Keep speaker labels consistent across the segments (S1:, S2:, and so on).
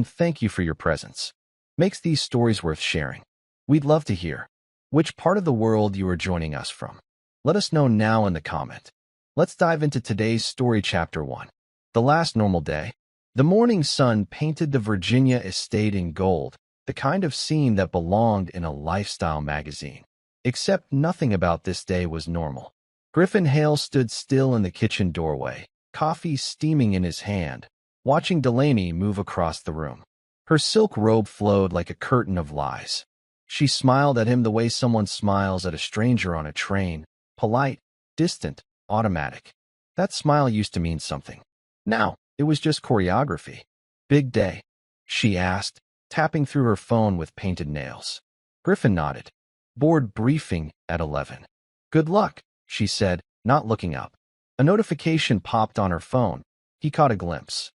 S1: and thank you for your presence. Makes these stories worth sharing. We'd love to hear which part of the world you are joining us from. Let us know now in the comment. Let's dive into today's story, Chapter 1. The Last Normal Day. The morning sun painted the Virginia estate in gold, the kind of scene that belonged in a lifestyle magazine. Except nothing about this day was normal. Griffin Hale stood still in the kitchen doorway, coffee steaming in his hand, watching Delaney move across the room. Her silk robe flowed like a curtain of lies. She smiled at him the way someone smiles at a stranger on a train, polite, distant, automatic. That smile used to mean something. Now, it was just choreography. Big day, she asked, tapping through her phone with painted nails. Griffin nodded. Board briefing at 11. Good luck, she said, not looking up. A notification popped on her phone. He caught a glimpse.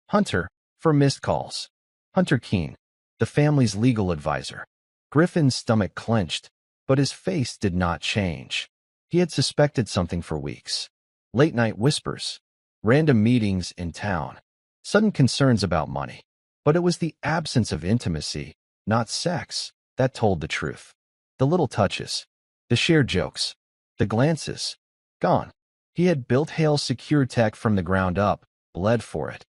S1: Hunter, for missed calls. Hunter Keene, the family's legal advisor. Griffin's stomach clenched, but his face did not change. He had suspected something for weeks. Late-night whispers, random meetings in town, sudden concerns about money. But it was the absence of intimacy, not sex, that told the truth. The little touches, the shared jokes, the glances, gone. He had built Hale's secure tech from the ground up, bled for it,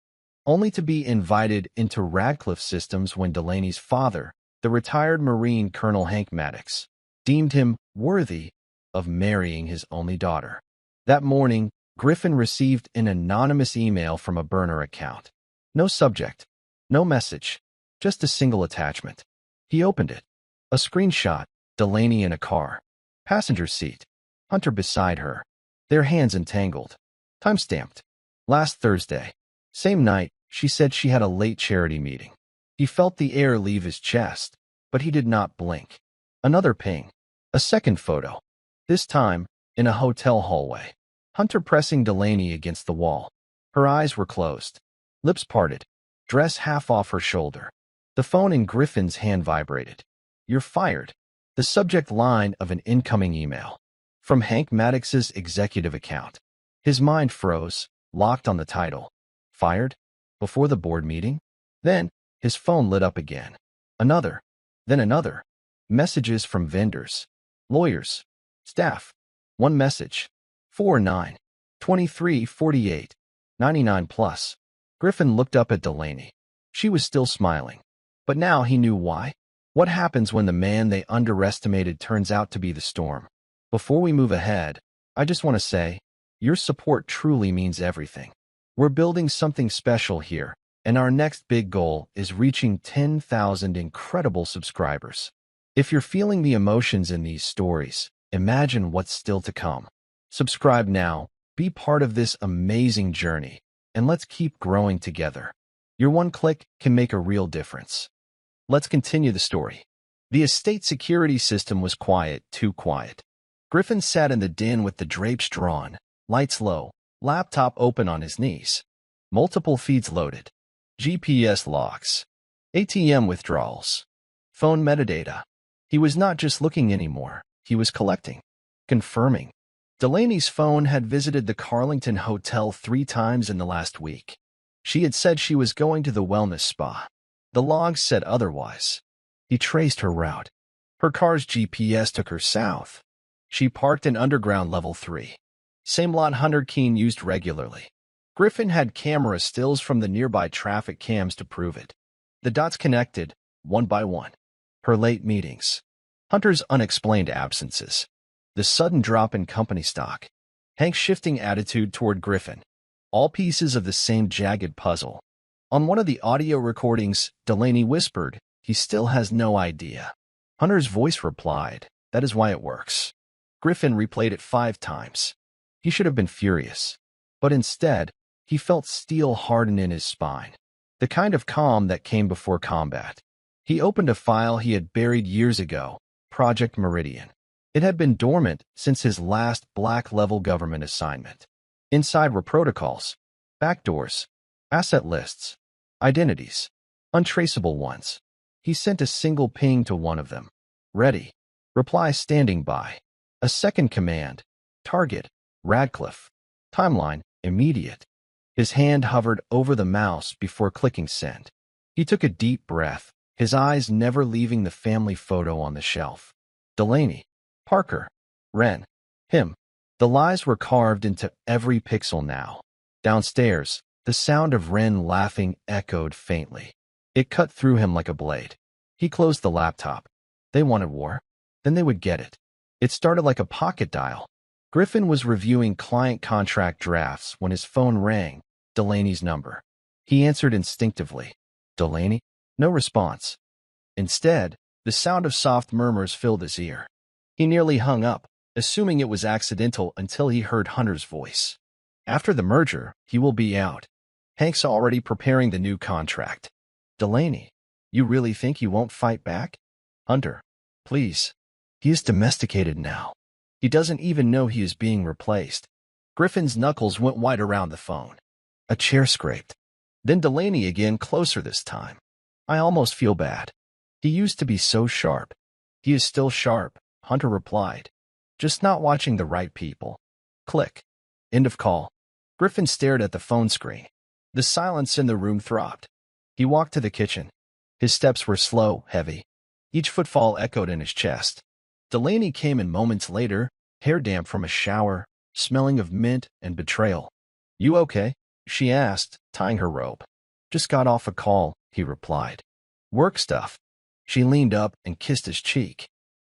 S1: only to be invited into Radcliffe Systems when Delaney's father, the retired Marine Colonel Hank Maddox, deemed him worthy of marrying his only daughter. That morning, Griffin received an anonymous email from a burner account. No subject, no message, just a single attachment. He opened it. A screenshot, Delaney in a car. Passenger seat. Hunter beside her. Their hands entangled. Timestamped. Last Thursday. Same night, she said she had a late charity meeting. He felt the air leave his chest, but he did not blink. Another ping. A second photo. This time, in a hotel hallway. Hunter pressing Delaney against the wall. Her eyes were closed. Lips parted. Dress half off her shoulder. The phone in Griffin's hand vibrated. You're fired. The subject line of an incoming email. From Hank Maddox's executive account. His mind froze, locked on the title. Fired? Before the board meeting? Then, his phone lit up again. Another. Then another. Messages from vendors, lawyers, staff. One message. 49, 23, 48, 99 plus. Griffin looked up at Delaney. She was still smiling. But now he knew why. What happens when the man they underestimated turns out to be the storm? Before we move ahead, I just want to say, your support truly means everything. We're building something special here, and our next big goal is reaching 10,000 incredible subscribers. If you're feeling the emotions in these stories, imagine what's still to come. Subscribe now, be part of this amazing journey, and let's keep growing together. Your one click can make a real difference. Let's continue the story. The estate security system was quiet, too quiet. Griffin sat in the den with the drapes drawn, lights low, laptop open on his knees. Multiple feeds loaded. GPS logs. ATM withdrawals. Phone metadata. He was not just looking anymore, he was collecting. Confirming. Delaney's phone had visited the Carlington Hotel 3 times in the last week. She had said she was going to the wellness spa. The logs said otherwise. He traced her route. Her car's GPS took her south. She parked in underground level 3. Same lot Hunter Keene used regularly. Griffin had camera stills from the nearby traffic cams to prove it. The dots connected, one by one. Her late meetings. Hunter's unexplained absences. The sudden drop in company stock. Hank's shifting attitude toward Griffin. All pieces of the same jagged puzzle. On one of the audio recordings, Delaney whispered, "He still has no idea." Hunter's voice replied, "That is why it works." Griffin replayed it 5 times. He should have been furious. But instead, he felt steel harden in his spine. The kind of calm that came before combat. He opened a file he had buried years ago, Project Meridian. It had been dormant since his last black-level government assignment. Inside were protocols, backdoors, asset lists, identities, untraceable ones. He sent a single ping to one of them. Ready. Reply standing by. A second command. Target. Radcliffe. Timeline. Immediate. His hand hovered over the mouse before clicking send. He took a deep breath, his eyes never leaving the family photo on the shelf. Delaney, Parker, Wren, him. The lies were carved into every pixel now. Downstairs, the sound of Wren laughing echoed faintly. It cut through him like a blade. He closed the laptop. They wanted war. Then they would get it. It started like a pocket dial. Griffin was reviewing client contract drafts when his phone rang, Delaney's number. He answered instinctively. Delaney? No response. Instead, the sound of soft murmurs filled his ear. He nearly hung up, assuming it was accidental until he heard Hunter's voice. After the merger, he will be out. Hank's already preparing the new contract. Delaney, you really think you won't fight back? Hunter, please. He is domesticated now. He doesn't even know he is being replaced. Griffin's knuckles went white around the phone. A chair scraped. Then Delaney again, closer this time. I almost feel bad. He used to be so sharp. He is still sharp, Hunter replied. Just not watching the right people. Click. End of call. Griffin stared at the phone screen. The silence in the room throbbed. He walked to the kitchen. His steps were slow, heavy. Each footfall echoed in his chest. Delaney came in moments later, hair damp from a shower, smelling of mint and betrayal. You okay? She asked, tying her robe. Just got off a call, he replied. Work stuff. She leaned up and kissed his cheek.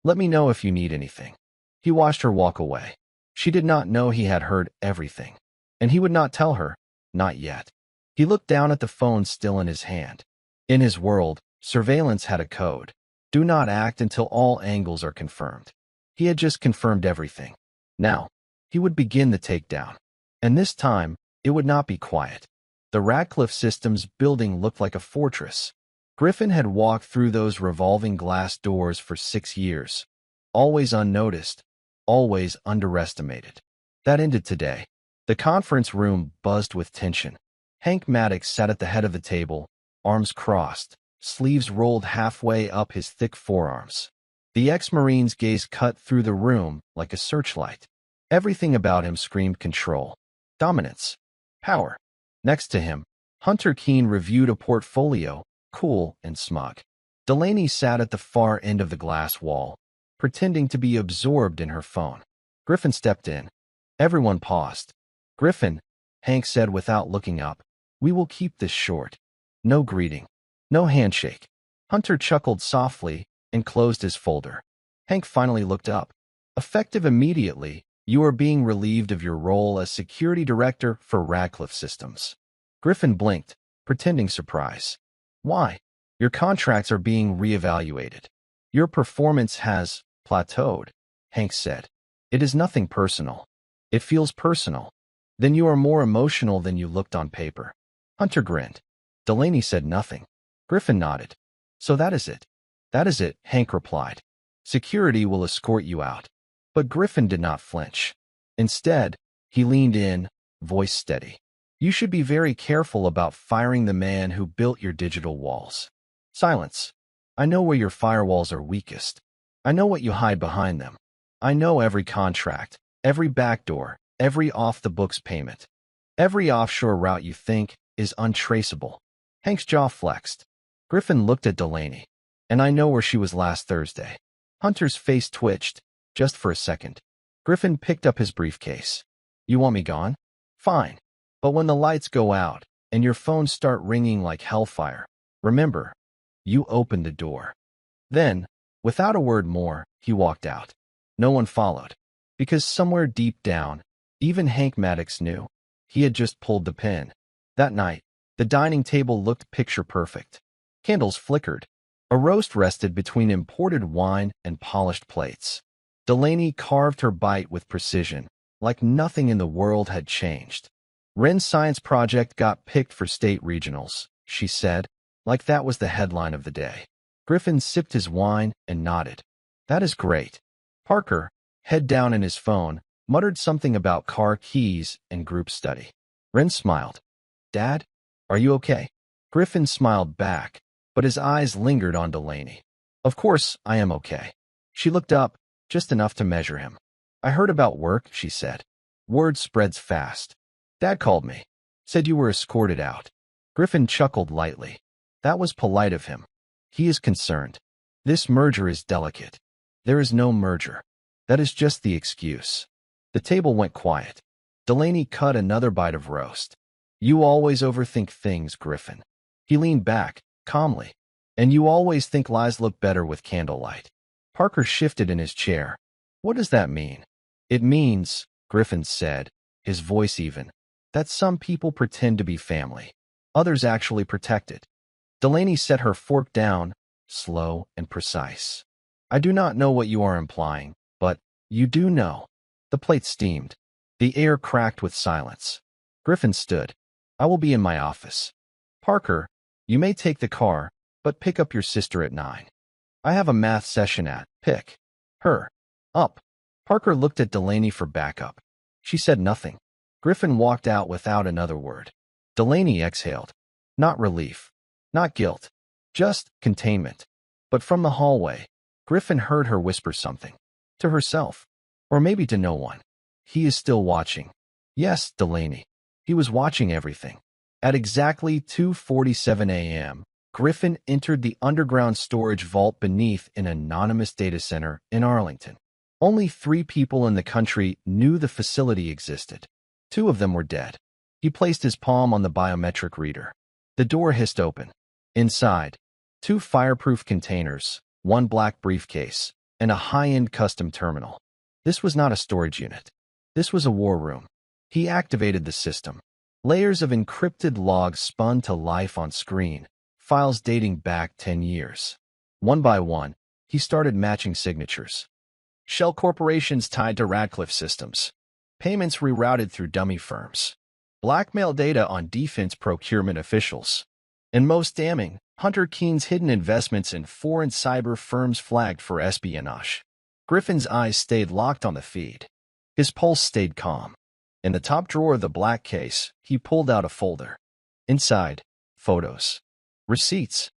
S1: Let me know if you need anything. He watched her walk away. She did not know he had heard everything. And he would not tell her, not yet. He looked down at the phone still in his hand. In his world, surveillance had a code. Do not act until all angles are confirmed. He had just confirmed everything. Now, he would begin the takedown. And this time, it would not be quiet. The Radcliffe Systems building looked like a fortress. Griffin had walked through those revolving glass doors for 6 years. Always unnoticed, always underestimated. That ended today. The conference room buzzed with tension. Hank Maddox sat at the head of the table, arms crossed, sleeves rolled halfway up his thick forearms. The ex-Marine's gaze cut through the room like a searchlight. Everything about him screamed control, dominance, power. Next to him, Hunter Keene reviewed a portfolio, cool and smug. Delaney sat at the far end of the glass wall, pretending to be absorbed in her phone. Griffin stepped in. Everyone paused. Griffin, Hank said without looking up, we will keep this short. No greeting. No handshake. Hunter chuckled softly and closed his folder. Hank finally looked up. Effective immediately, you are being relieved of your role as security director for Radcliffe Systems. Griffin blinked, pretending surprise. Why? Your contracts are being reevaluated. Your performance has plateaued, Hank said. It is nothing personal. It feels personal. Then you are more emotional than you looked on paper. Hunter grinned. Delaney said nothing. Griffin nodded. So that is it. That is it, Hank replied. Security will escort you out. But Griffin did not flinch. Instead, he leaned in, voice steady. You should be very careful about firing the man who built your digital walls. Silence. I know where your firewalls are weakest. I know what you hide behind them. I know every contract, every backdoor, every off-the-books payment. Every offshore route you think is untraceable. Hank's jaw flexed. Griffin looked at Delaney. And I know where she was last Thursday. Hunter's face twitched, just for a second. Griffin picked up his briefcase. You want me gone? Fine. But when the lights go out, and your phones start ringing like hellfire, remember, you opened the door. Then, without a word more, he walked out. No one followed. Because somewhere deep down, even Hank Maddox knew. He had just pulled the pin. That night, the dining table looked picture-perfect. Candles flickered. A roast rested between imported wine and polished plates. Delaney carved her bite with precision, like nothing in the world had changed. Wren's science project got picked for state regionals, she said, like that was the headline of the day. Griffin sipped his wine and nodded. That is great. Parker, head down in his phone, muttered something about car keys and group study. Wren smiled. Dad, are you okay? Griffin smiled back, but his eyes lingered on Delaney. Of course, I am okay. She looked up, just enough to measure him. I heard about work, she said. Word spreads fast. Dad called me. Said you were escorted out. Griffin chuckled lightly. That was polite of him. He is concerned. This merger is delicate. There is no merger. That is just the excuse. The table went quiet. Delaney cut another bite of roast. You always overthink things, Griffin. He leaned back, calmly. And you always think lies look better with candlelight. Parker shifted in his chair. What does that mean? It means, Griffin said, his voice even, that some people pretend to be family. Others actually protect it. Delaney set her fork down, slow and precise. I do not know what you are implying, but you do know. The plate steamed. The air cracked with silence. Griffin stood. I will be in my office. Parker, you may take the car, but pick up your sister at 9. I have a math session at, pick her up. Parker looked at Delaney for backup. She said nothing. Griffin walked out without another word. Delaney exhaled. Not relief. Not guilt. Just containment. But from the hallway, Griffin heard her whisper something. To herself. Or maybe to no one. He is still watching. Yes, Delaney. He was watching everything. At exactly 2:47 a.m., Griffin entered the underground storage vault beneath an anonymous data center in Arlington. Only 3 people in the country knew the facility existed. 2 of them were dead. He placed his palm on the biometric reader. The door hissed open. Inside, 2 fireproof containers, 1 black briefcase, and a high-end custom terminal. This was not a storage unit. This was a war room. He activated the system. Layers of encrypted logs spun to life on screen, files dating back 10 years. One by one, he started matching signatures. Shell corporations tied to Radcliffe systems. Payments rerouted through dummy firms. Blackmail data on defense procurement officials. And most damning, Hunter Keene's hidden investments in foreign cyber firms flagged for espionage. Griffin's eyes stayed locked on the feed. His pulse stayed calm. In the top drawer of the black case, he pulled out a folder. Inside, photos. Receipts.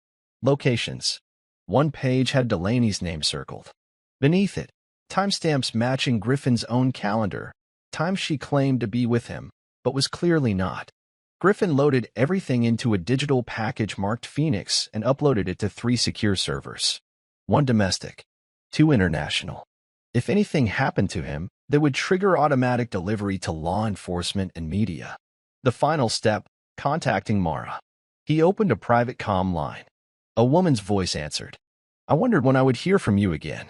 S1: Locations. One page had Delaney's name circled. Beneath it, timestamps matching Griffin's own calendar, time she claimed to be with him, but was clearly not. Griffin loaded everything into a digital package marked Phoenix and uploaded it to 3 secure servers. 1 domestic, 2 international. If anything happened to him, they would trigger automatic delivery to law enforcement and media. The final step, contacting Mara. He opened a private comm line. A woman's voice answered. I wondered when I would hear from you again.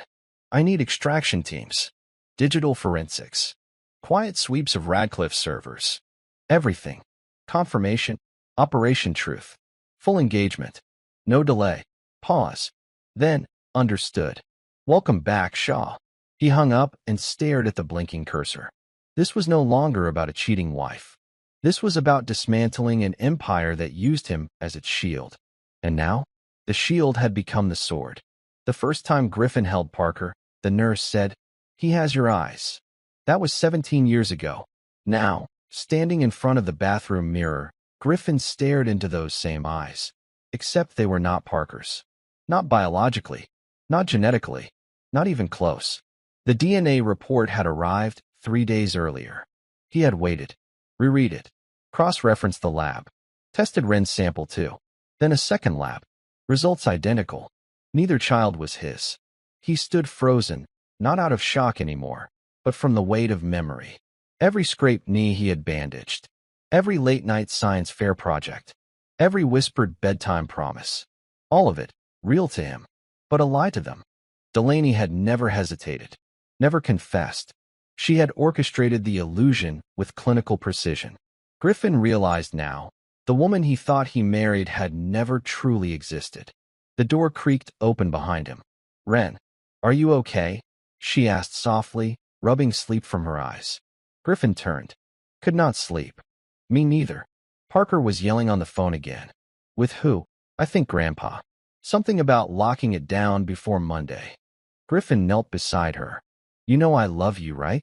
S1: I need extraction teams. Digital forensics. Quiet sweeps of Radcliffe servers. Everything. Confirmation. Operation Truth. Full engagement. No delay. Pause. Then, understood. Welcome back, Shaw. He hung up and stared at the blinking cursor. This was no longer about a cheating wife. This was about dismantling an empire that used him as its shield. And now, the shield had become the sword. The first time Griffin held Parker, the nurse said, He has your eyes. That was 17 years ago. Now, standing in front of the bathroom mirror, Griffin stared into those same eyes. Except they were not Parker's. Not biologically. Not genetically. Not even close. The DNA report had arrived 3 days earlier. He had waited. Reread it. Cross-referenced the lab. Tested Ren's sample too. Then a second lab. Results identical. Neither child was his. He stood frozen, not out of shock anymore, but from the weight of memory. Every scraped knee he had bandaged. Every late-night science fair project. Every whispered bedtime promise. All of it, real to him, but a lie to them. Delaney had never hesitated. Never confessed. She had orchestrated the illusion with clinical precision. Griffin realized now, the woman he thought he married had never truly existed. The door creaked open behind him. Ren, are you okay? She asked softly, rubbing sleep from her eyes. Griffin turned. Could not sleep. Me neither. Parker was yelling on the phone again. With who? I think Grandpa. Something about locking it down before Monday. Griffin knelt beside her. You know I love you, right?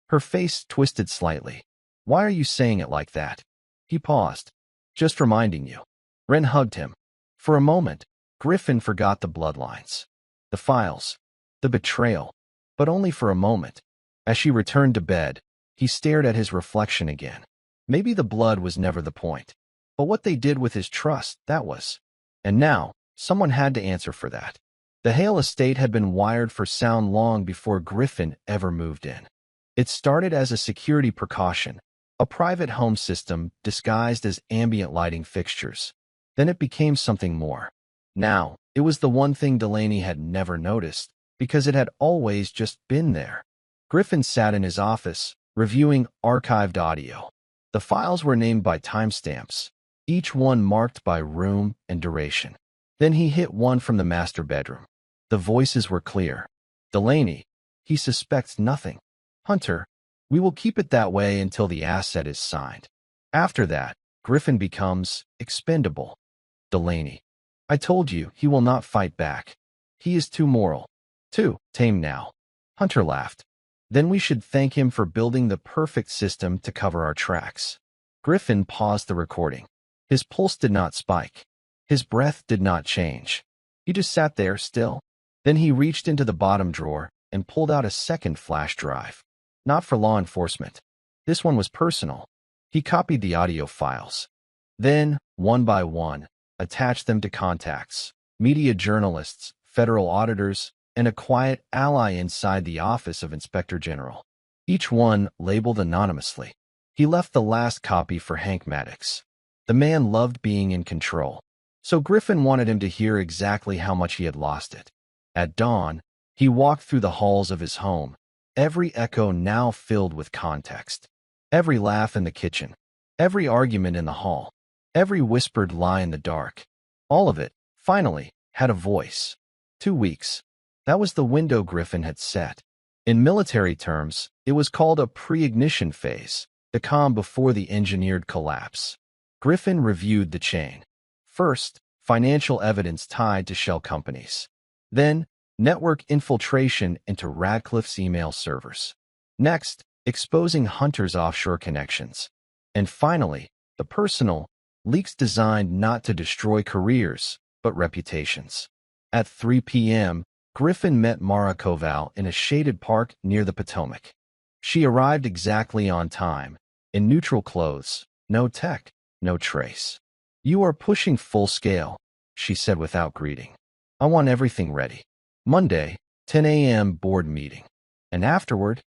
S1: Her face twisted slightly. Why are you saying it like that? He paused. Just reminding you. Ren hugged him. For a moment, Griffin forgot the bloodlines. The files. The betrayal. But only for a moment. As she returned to bed, he stared at his reflection again. Maybe the blood was never the point. But what they did with his trust, that was. And now, someone had to answer for that. The Hale estate had been wired for sound long before Griffin ever moved in. It started as a security precaution, a private home system disguised as ambient lighting fixtures. Then it became something more. Now, it was the one thing Delaney had never noticed, because it had always just been there. Griffin sat in his office, reviewing archived audio. The files were named by timestamps, each one marked by room and duration. Then he hit one from the master bedroom. The voices were clear. Delaney, he suspects nothing. Hunter, we will keep it that way until the asset is signed. After that, Griffin becomes expendable. Delaney, I told you he will not fight back. He is too moral, too tame now. Hunter laughed. Then we should thank him for building the perfect system to cover our tracks. Griffin paused the recording. His pulse did not spike. His breath did not change. He just sat there still. Then he reached into the bottom drawer and pulled out a second flash drive. Not for law enforcement. This one was personal. He copied the audio files. Then, one by one, attached them to contacts, media journalists, federal auditors, and a quiet ally inside the Office of Inspector General. Each one labeled anonymously. He left the last copy for Hank Maddox. The man loved being in control, so Griffin wanted him to hear exactly how much he had lost it. At dawn, he walked through the halls of his home, every echo now filled with context. Every laugh in the kitchen, every argument in the hall, every whispered lie in the dark. All of it, finally, had a voice. 2 weeks. That was the window Griffin had set. In military terms, it was called a pre-ignition phase, the calm before the engineered collapse. Griffin reviewed the chain. First, financial evidence tied to shell companies. Then, network infiltration into Radcliffe's email servers. Next, exposing Hunter's offshore connections. And finally, the personal, leaks designed not to destroy careers, but reputations. At 3 p.m., Griffin met Mara Koval in a shaded park near the Potomac. She arrived exactly on time, in neutral clothes, no tech, no trace. You are pushing full scale, she said without greeting. I want everything ready. Monday, 10 a.m. board meeting. And afterward,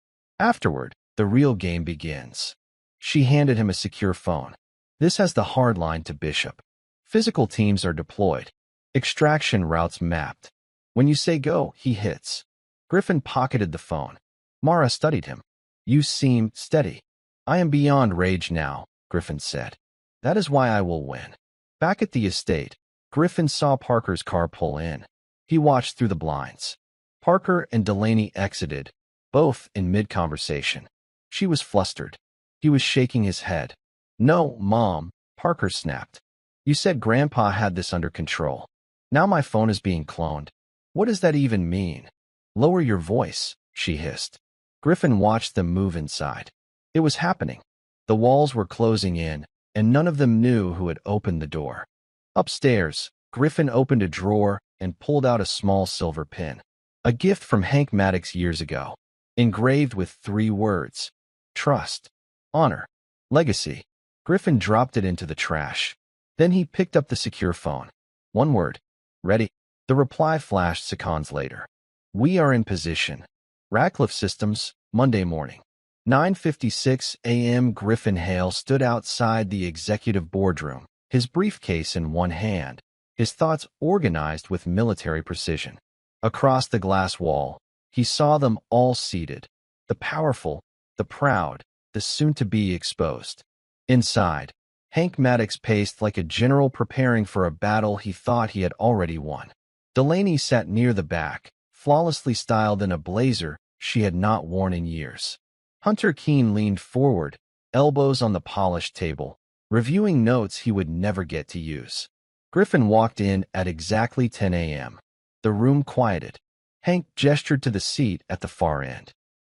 S1: the real game begins. She handed him a secure phone. This has the hard line to Bishop. Physical teams are deployed. Extraction routes mapped. When you say go, he hits. Griffin pocketed the phone. Mara studied him. You seem steady. I am beyond rage now, Griffin said. That is why I will win. Back at the estate, Griffin saw Parker's car pull in. He watched through the blinds. Parker and Delaney exited, both in mid-conversation. She was flustered. He was shaking his head. No, Mom, Parker snapped. You said Grandpa had this under control. Now my phone is being cloned. What does that even mean? Lower your voice, she hissed. Griffin watched them move inside. It was happening. The walls were closing in, and none of them knew who had opened the door. Upstairs, Griffin opened a drawer and pulled out a small silver pin. A gift from Hank Maddox years ago, engraved with 3 words. Trust, honor, legacy. Griffin dropped it into the trash. Then he picked up the secure phone. 1 word. Ready. The reply flashed seconds later. We are in position. Radcliffe Systems, Monday morning. 9:56 a.m. Griffin Hale stood outside the executive boardroom, his briefcase in one hand, his thoughts organized with military precision. Across the glass wall, he saw them all seated, the powerful, the proud, the soon-to-be exposed. Inside, Hank Maddox paced like a general preparing for a battle he thought he had already won. Delaney sat near the back, flawlessly styled in a blazer she had not worn in years. Hunter Keene leaned forward, elbows on the polished table, reviewing notes he would never get to use. Griffin walked in at exactly 10 a.m. The room quieted. Hank gestured to the seat at the far end.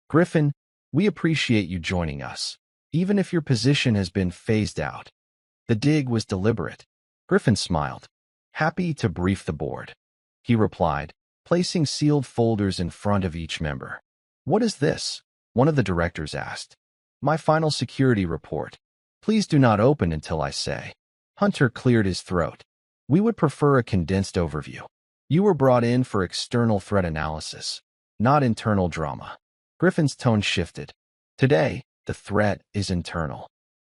S1: Griffin, we appreciate you joining us, even if your position has been phased out. The dig was deliberate. Griffin smiled, happy to brief the board. He replied, placing sealed folders in front of each member. What is this? One of the directors asked. My final security report. Please do not open until I say. Hunter cleared his throat. We would prefer a condensed overview. You were brought in for external threat analysis, not internal drama. Griffin's tone shifted. Today, the threat is internal.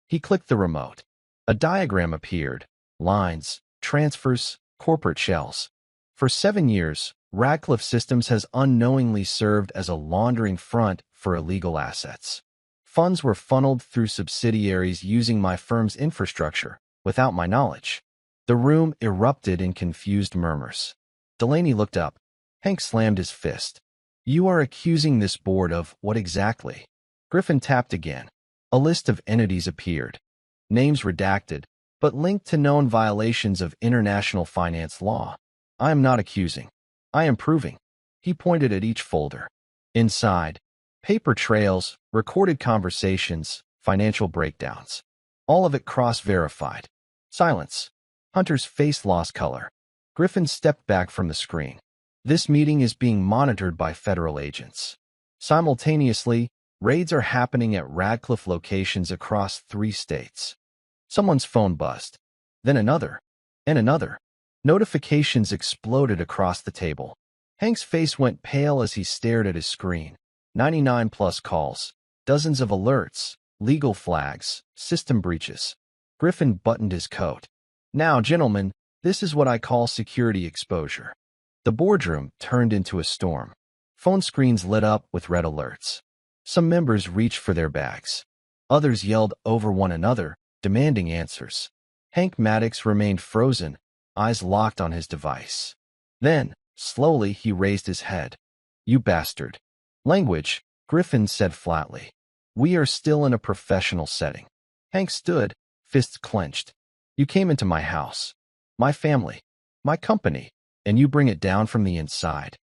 S1: He clicked the remote. A diagram appeared. Lines, transfers, corporate shells. For 7 years, Radcliffe Systems has unknowingly served as a laundering front for illegal assets. Funds were funneled through subsidiaries using my firm's infrastructure, without my knowledge. The room erupted in confused murmurs. Delaney looked up. Hank slammed his fist. You are accusing this board of what exactly? Griffin tapped again. A list of entities appeared. Names redacted, but linked to known violations of international finance law. I am not accusing. I am proving. He pointed at each folder. Inside, paper trails, recorded conversations, financial breakdowns. All of it cross-verified. Silence. Hunter's face lost color. Griffin stepped back from the screen. This meeting is being monitored by federal agents. Simultaneously, raids are happening at Radcliffe locations across 3 states. Someone's phone buzzed. Then another. And another. Notifications exploded across the table. Hank's face went pale as he stared at his screen. 99 plus calls. Dozens of alerts. Legal flags. System breaches. Griffin buttoned his coat. Now, gentlemen, this is what I call security exposure. The boardroom turned into a storm. Phone screens lit up with red alerts. Some members reached for their bags. Others yelled over one another, demanding answers. Hank Maddox remained frozen, eyes locked on his device. Then, slowly, he raised his head. You bastard. Language, Griffin said flatly. We are still in a professional setting. Hank stood, fists clenched. You came into my house, my family, my company, and you bring it down from the inside.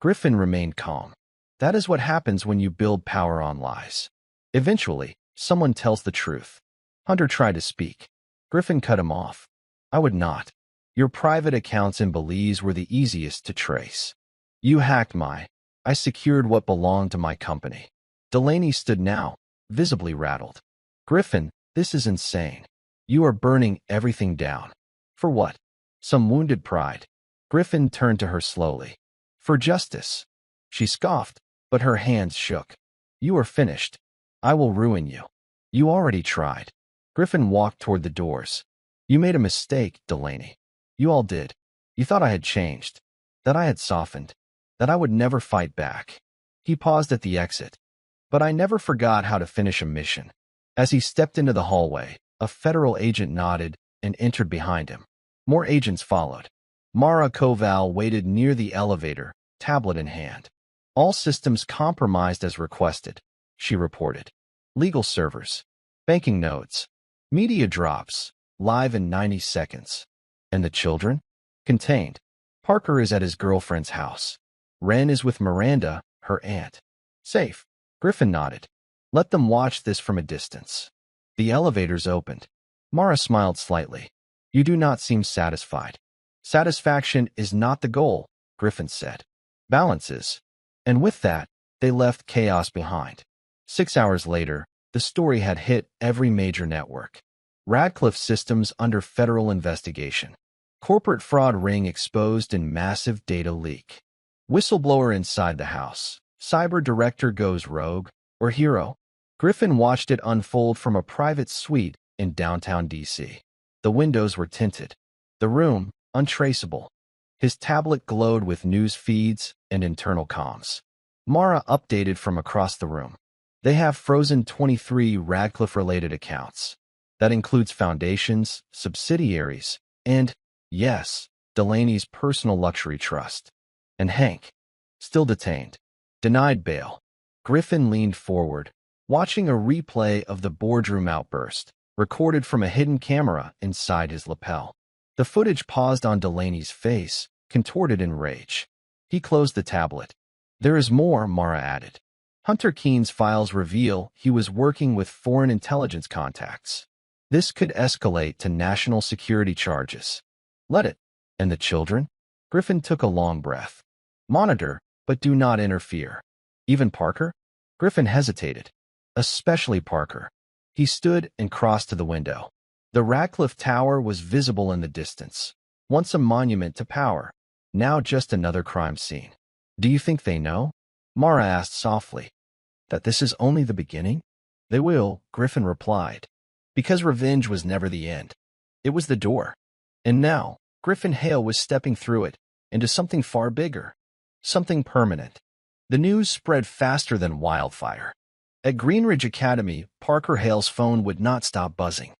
S1: Griffin remained calm. That is what happens when you build power on lies. Eventually, someone tells the truth. Hunter tried to speak. Griffin cut him off. I would not. Your private accounts in Belize were the easiest to trace. You hacked I secured what belonged to my company. Delaney stood now, visibly rattled. Griffin, this is insane. You are burning everything down. For what? Some wounded pride. Griffin turned to her slowly. For justice. She scoffed, but her hands shook. You are finished. I will ruin you. You already tried. Griffin walked toward the doors. You made a mistake, Delaney. You all did. You thought I had changed. That I had softened. That I would never fight back. He paused at the exit. But I never forgot how to finish a mission. As he stepped into the hallway, a federal agent nodded and entered behind him. More agents followed. Mara Koval waited near the elevator, tablet in hand. All systems compromised as requested, she reported. Legal servers, banking nodes, media drops, live in 90 seconds. And the children? Contained. Parker is at his girlfriend's house. Wren is with Miranda, her aunt. Safe. Griffin nodded. Let them watch this from a distance. The elevators opened. Mara smiled slightly. You do not seem satisfied. Satisfaction is not the goal, Griffin said. Balance is. And with that, they left chaos behind. 6 hours later, the story had hit every major network. Radcliffe Systems under federal investigation. Corporate fraud ring exposed in massive data leak. Whistleblower inside the house. Cyber director goes rogue, or hero. Griffin watched it unfold from a private suite in downtown D.C. The windows were tinted. The room, untraceable. His tablet glowed with news feeds and internal comms. Mara updated from across the room. They have frozen 23 Radcliffe-related accounts. That includes foundations, subsidiaries, and, yes, Delaney's personal luxury trust. And Hank, still detained, denied bail. Griffin leaned forward, watching a replay of the boardroom outburst, recorded from a hidden camera inside his lapel. The footage paused on Delaney's face, contorted in rage. He closed the tablet. There is more, Mara added. Hunter Keene's files reveal he was working with foreign intelligence contacts. This could escalate to national security charges. Let it. And the children? Griffin took a long breath. Monitor, but do not interfere. Even Parker? Griffin hesitated. Especially Parker. He stood and crossed to the window. The Radcliffe Tower was visible in the distance. Once a monument to power, now just another crime scene. Do you think they know? Mara asked softly. That this is only the beginning? They will, Griffin replied. Because revenge was never the end. It was the door. And now, Griffin Hale was stepping through it, into something far bigger. Something permanent. The news spread faster than wildfire. At Greenridge Academy, Parker Hale's phone would not stop buzzing.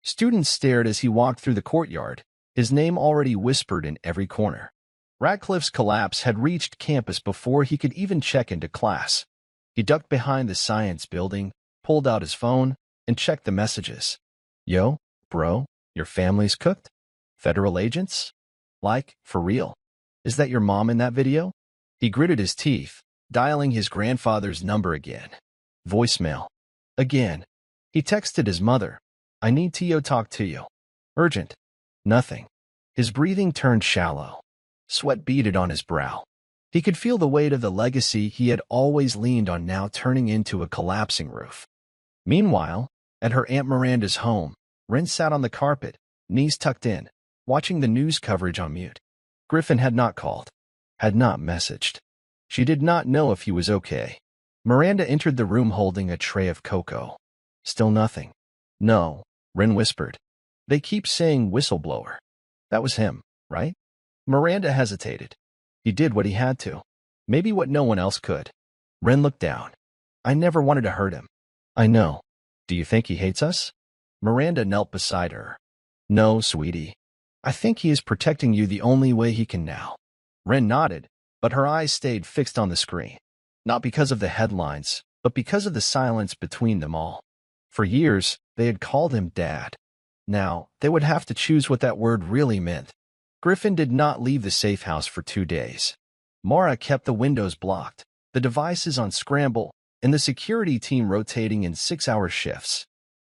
S1: Students stared as he walked through the courtyard, his name already whispered in every corner. Radcliffe's collapse had reached campus before he could even check into class. He ducked behind the science building, pulled out his phone, and checked the messages. Yo, bro, your family's cooked? Federal agents? Like, for real? Is that your mom in that video? He gritted his teeth, dialing his grandfather's number again. Voicemail. Again. He texted his mother. I need to talk to you. Urgent. Nothing. His breathing turned shallow. Sweat beaded on his brow. He could feel the weight of the legacy he had always leaned on now turning into a collapsing roof. Meanwhile, at her Aunt Miranda's home, Wren sat on the carpet, knees tucked in, watching the news coverage on mute. Griffin had not called, had not messaged. She did not know if he was okay. Miranda entered the room holding a tray of cocoa. Still nothing. No, Wren whispered. They keep saying whistleblower. That was him, right? Miranda hesitated. He did what he had to. Maybe what no one else could. Wren looked down. I never wanted to hurt him. I know. Do you think he hates us? Miranda knelt beside her. No, sweetie. I think he is protecting you the only way he can now. Wren nodded, but her eyes stayed fixed on the screen. Not because of the headlines, but because of the silence between them all. For years, they had called him Dad. Now, they would have to choose what that word really meant. Griffin did not leave the safe house for 2 days. Mara kept the windows blocked, the devices on scramble, and the security team rotating in 6-hour shifts.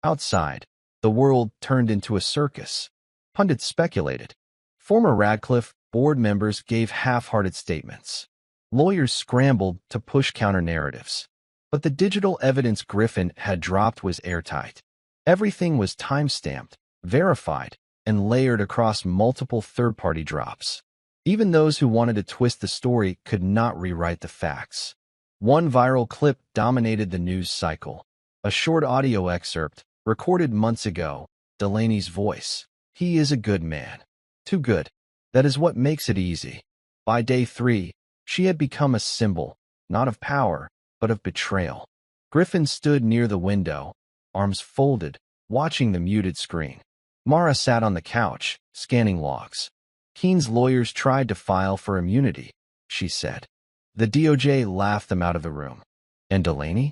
S1: Outside, the world turned into a circus. Pundits speculated. Former Radcliffe board members gave half-hearted statements. Lawyers scrambled to push counter-narratives. But the digital evidence Griffin had dropped was airtight. Everything was time-stamped, verified, and layered across multiple third-party drops. Even those who wanted to twist the story could not rewrite the facts. One viral clip dominated the news cycle. A short audio excerpt, recorded months ago, Delaney's voice. He is a good man. Too good. That is what makes it easy. By day 3, she had become a symbol, not of power, but of betrayal. Griffin stood near the window, arms folded, watching the muted screen. Mara sat on the couch, scanning logs. Keene's lawyers tried to file for immunity, she said. The DOJ laughed them out of the room. And Delaney?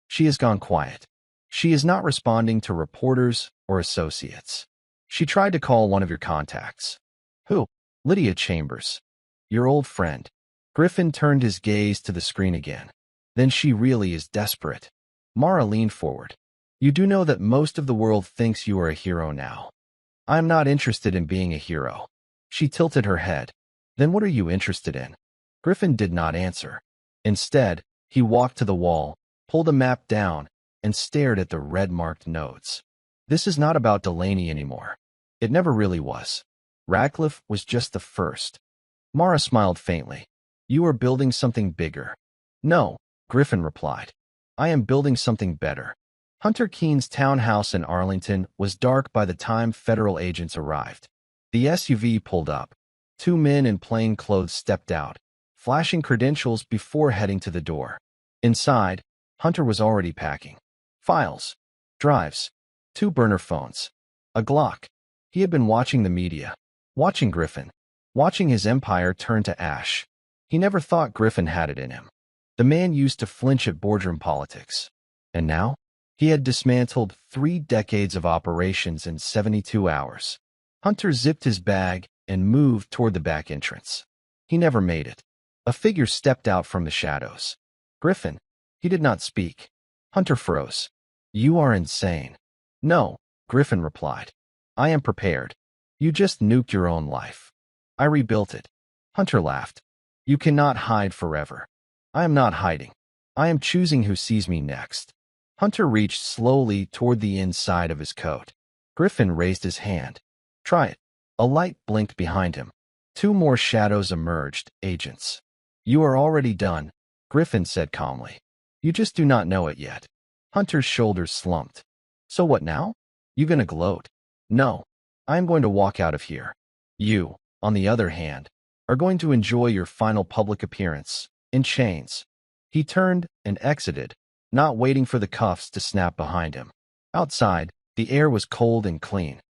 S1: She has gone quiet. She is not responding to reporters or associates. She tried to call one of your contacts. Who? Lydia Chambers. Your old friend. Griffin turned his gaze to the screen again. Then she really is desperate. Mara leaned forward. You do know that most of the world thinks you are a hero now. I am not interested in being a hero. She tilted her head. Then what are you interested in? Griffin did not answer. Instead, he walked to the wall, pulled a map down, and stared at the red-marked nodes. This is not about Delaney anymore. It never really was. Radcliffe was just the first. Mara smiled faintly. You are building something bigger. No, Griffin replied. I am building something better. Hunter Keene's townhouse in Arlington was dark by the time federal agents arrived. The SUV pulled up. 2 men in plain clothes stepped out, flashing credentials before heading to the door. Inside, Hunter was already packing. Files, drives, 2 burner phones, a Glock. He had been watching the media, watching Griffin, watching his empire turn to ash. He never thought Griffin had it in him. The man used to flinch at boardroom politics. And now? He had dismantled 3 decades of operations in 72 hours. Hunter zipped his bag and moved toward the back entrance. He never made it. A figure stepped out from the shadows. Griffin. He did not speak. Hunter froze. You are insane. No, Griffin replied. I am prepared. You just nuked your own life. I rebuilt it. Hunter laughed. You cannot hide forever. I am not hiding. I am choosing who sees me next. Hunter reached slowly toward the inside of his coat. Griffin raised his hand. Try it. A light blinked behind him. Two more shadows emerged, agents. You are already done, Griffin said calmly. You just do not know it yet. Hunter's shoulders slumped. So what now? You gonna gloat? No. I am going to walk out of here. You, on the other hand, are going to enjoy your final public appearance, in chains. He turned and exited, not waiting for the cuffs to snap behind him. Outside, the air was cold and clean.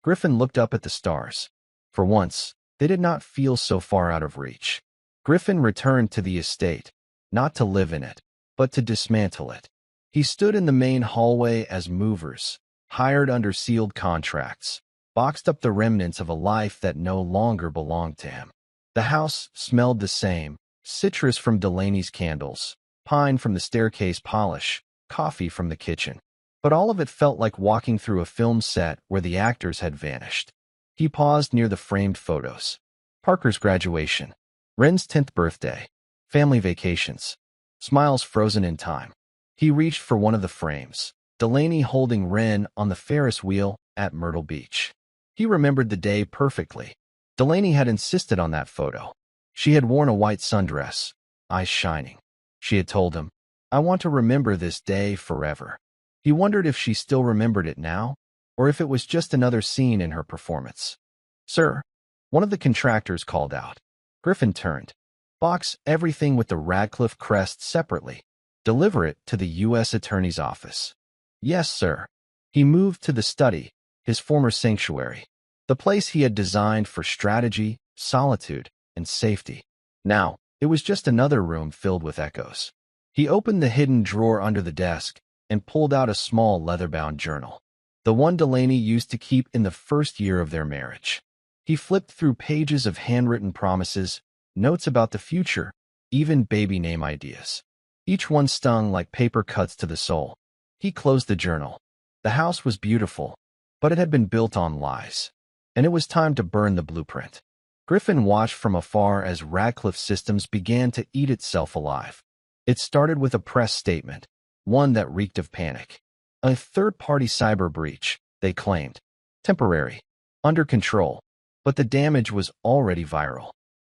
S1: Griffin looked up at the stars. For once, they did not feel so far out of reach. Griffin returned to the estate, not to live in it, but to dismantle it. He stood in the main hallway as movers, hired under sealed contracts, boxed up the remnants of a life that no longer belonged to him. The house smelled the same, citrus from Delaney's candles, pine from the staircase polish, coffee from the kitchen. But all of it felt like walking through a film set where the actors had vanished. He paused near the framed photos. Parker's graduation, Ren's 10th birthday, family vacations, smiles frozen in time. He reached for one of the frames, Delaney holding Ren on the Ferris wheel at Myrtle Beach. He remembered the day perfectly. Delaney had insisted on that photo. She had worn a white sundress, eyes shining. She had told him, I want to remember this day forever. He wondered if she still remembered it now, or if it was just another scene in her performance. Sir, one of the contractors called out. Griffin turned. Box everything with the Radcliffe crest separately. Deliver it to the U.S. Attorney's office. Yes, sir. He moved to the study, his former sanctuary, the place he had designed for strategy, solitude, and safety. Now, it was just another room filled with echoes. He opened the hidden drawer under the desk and pulled out a small leather-bound journal, the one Delaney used to keep in the first year of their marriage. He flipped through pages of handwritten promises, notes about the future, even baby name ideas. Each one stung like paper cuts to the soul. He closed the journal. The house was beautiful, but it had been built on lies, and it was time to burn the blueprint. Griffin watched from afar as Radcliffe Systems began to eat itself alive. It started with a press statement, one that reeked of panic. A third-party cyber breach, they claimed. Temporary. Under control. But the damage was already viral.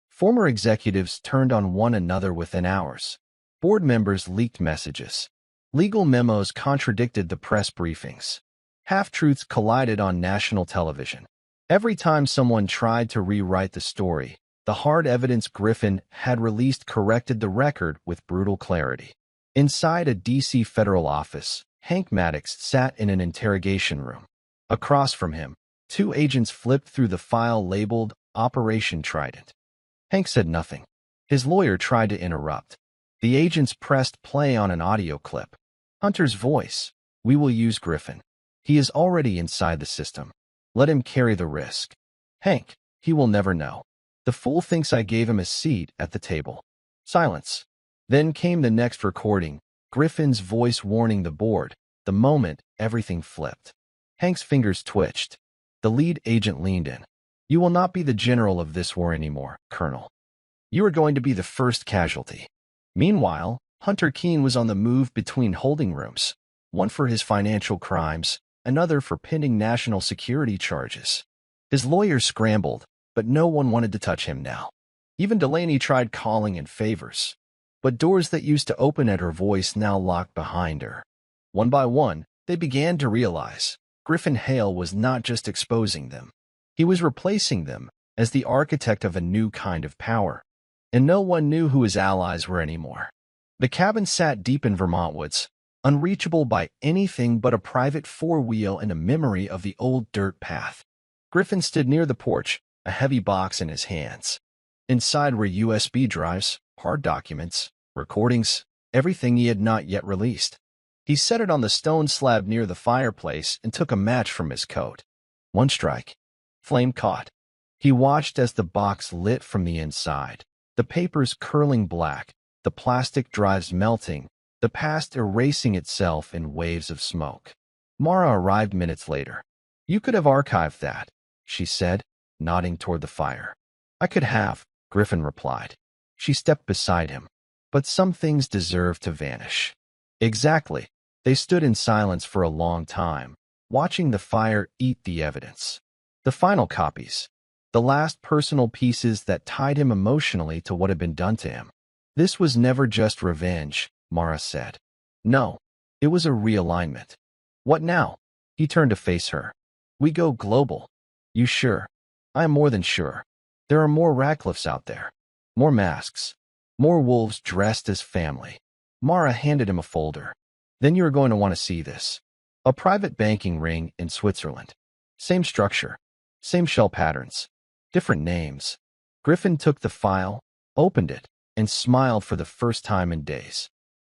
S1: Former executives turned on one another within hours. Board members leaked messages. Legal memos contradicted the press briefings. Half-truths collided on national television. Every time someone tried to rewrite the story, the hard evidence Griffin had released corrected the record with brutal clarity. Inside a D.C. federal office, Hank Maddox sat in an interrogation room. Across from him, two agents flipped through the file labeled Operation Trident. Hank said nothing. His lawyer tried to interrupt. The agents pressed play on an audio clip. Hunter's voice. We will use Griffin. He is already inside the system. Let him carry the risk. Hank, he will never know. The fool thinks I gave him a seat at the table. Silence. Then came the next recording, Griffin's voice warning the board. The moment, everything flipped. Hank's fingers twitched. The lead agent leaned in. You will not be the general of this war anymore, Colonel. You are going to be the first casualty. Meanwhile, Hunter Keene was on the move between holding rooms, one for his financial crimes, another for pending national security charges. His lawyers scrambled, but no one wanted to touch him now. Even Delaney tried calling in favors, but doors that used to open at her voice now locked behind her. One by one, they began to realize Griffin Hale was not just exposing them. He was replacing them as the architect of a new kind of power. And no one knew who his allies were anymore. The cabin sat deep in Vermont woods, unreachable by anything but a private four-wheel and a memory of the old dirt path. Griffin stood near the porch, a heavy box in his hands. Inside were USB drives, hard documents, recordings, everything he had not yet released. He set it on the stone slab near the fireplace and took a match from his coat. One strike. Flame caught. He watched as the box lit from the inside, the papers curling black, the plastic drives melting, the past erasing itself in waves of smoke. Mara arrived minutes later. You could have archived that, she said, nodding toward the fire. I could have, Griffin replied. She stepped beside him. But some things deserve to vanish. Exactly. They stood in silence for a long time, watching the fire eat the evidence. The final copies. the last personal pieces that tied him emotionally to what had been done to him. This was never just revenge, Mara said. No, it was a realignment. What now? He turned to face her. We go global. You sure? I am more than sure. There are more Radcliffes out there. More masks. More wolves dressed as family. Mara handed him a folder. Then you are going to want to see this. A private banking ring in Switzerland. Same structure. Same shell patterns. Different names. Griffin took the file, opened it, and smiled for the first time in days.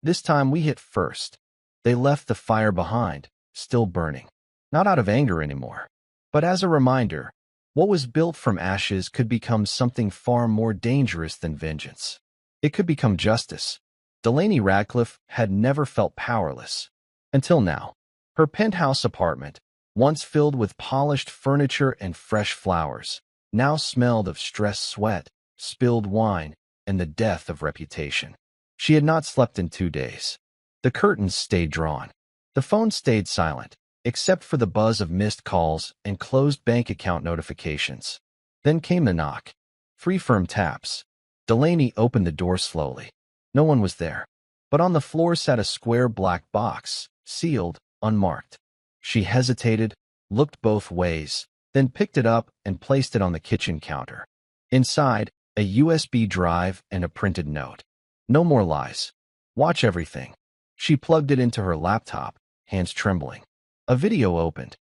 S1: This time we hit first. They left the fire behind, still burning. Not out of anger anymore, but as a reminder, what was built from ashes could become something far more dangerous than vengeance. It could become justice. Delaney Radcliffe had never felt powerless. Until now. Her penthouse apartment, once filled with polished furniture and fresh flowers, now smelled of stressed sweat, spilled wine, and the death of reputation. She had not slept in 2 days. The curtains stayed drawn. The phone stayed silent, except for the buzz of missed calls and closed bank account notifications. Then came the knock. 3 firm taps. Delaney opened the door slowly. No one was there. But on the floor sat a square black box, sealed, unmarked. She hesitated, looked both ways, then picked it up and placed it on the kitchen counter. Inside, a USB drive and a printed note. No more lies. Watch everything. She plugged it into her laptop, hands trembling. A video opened.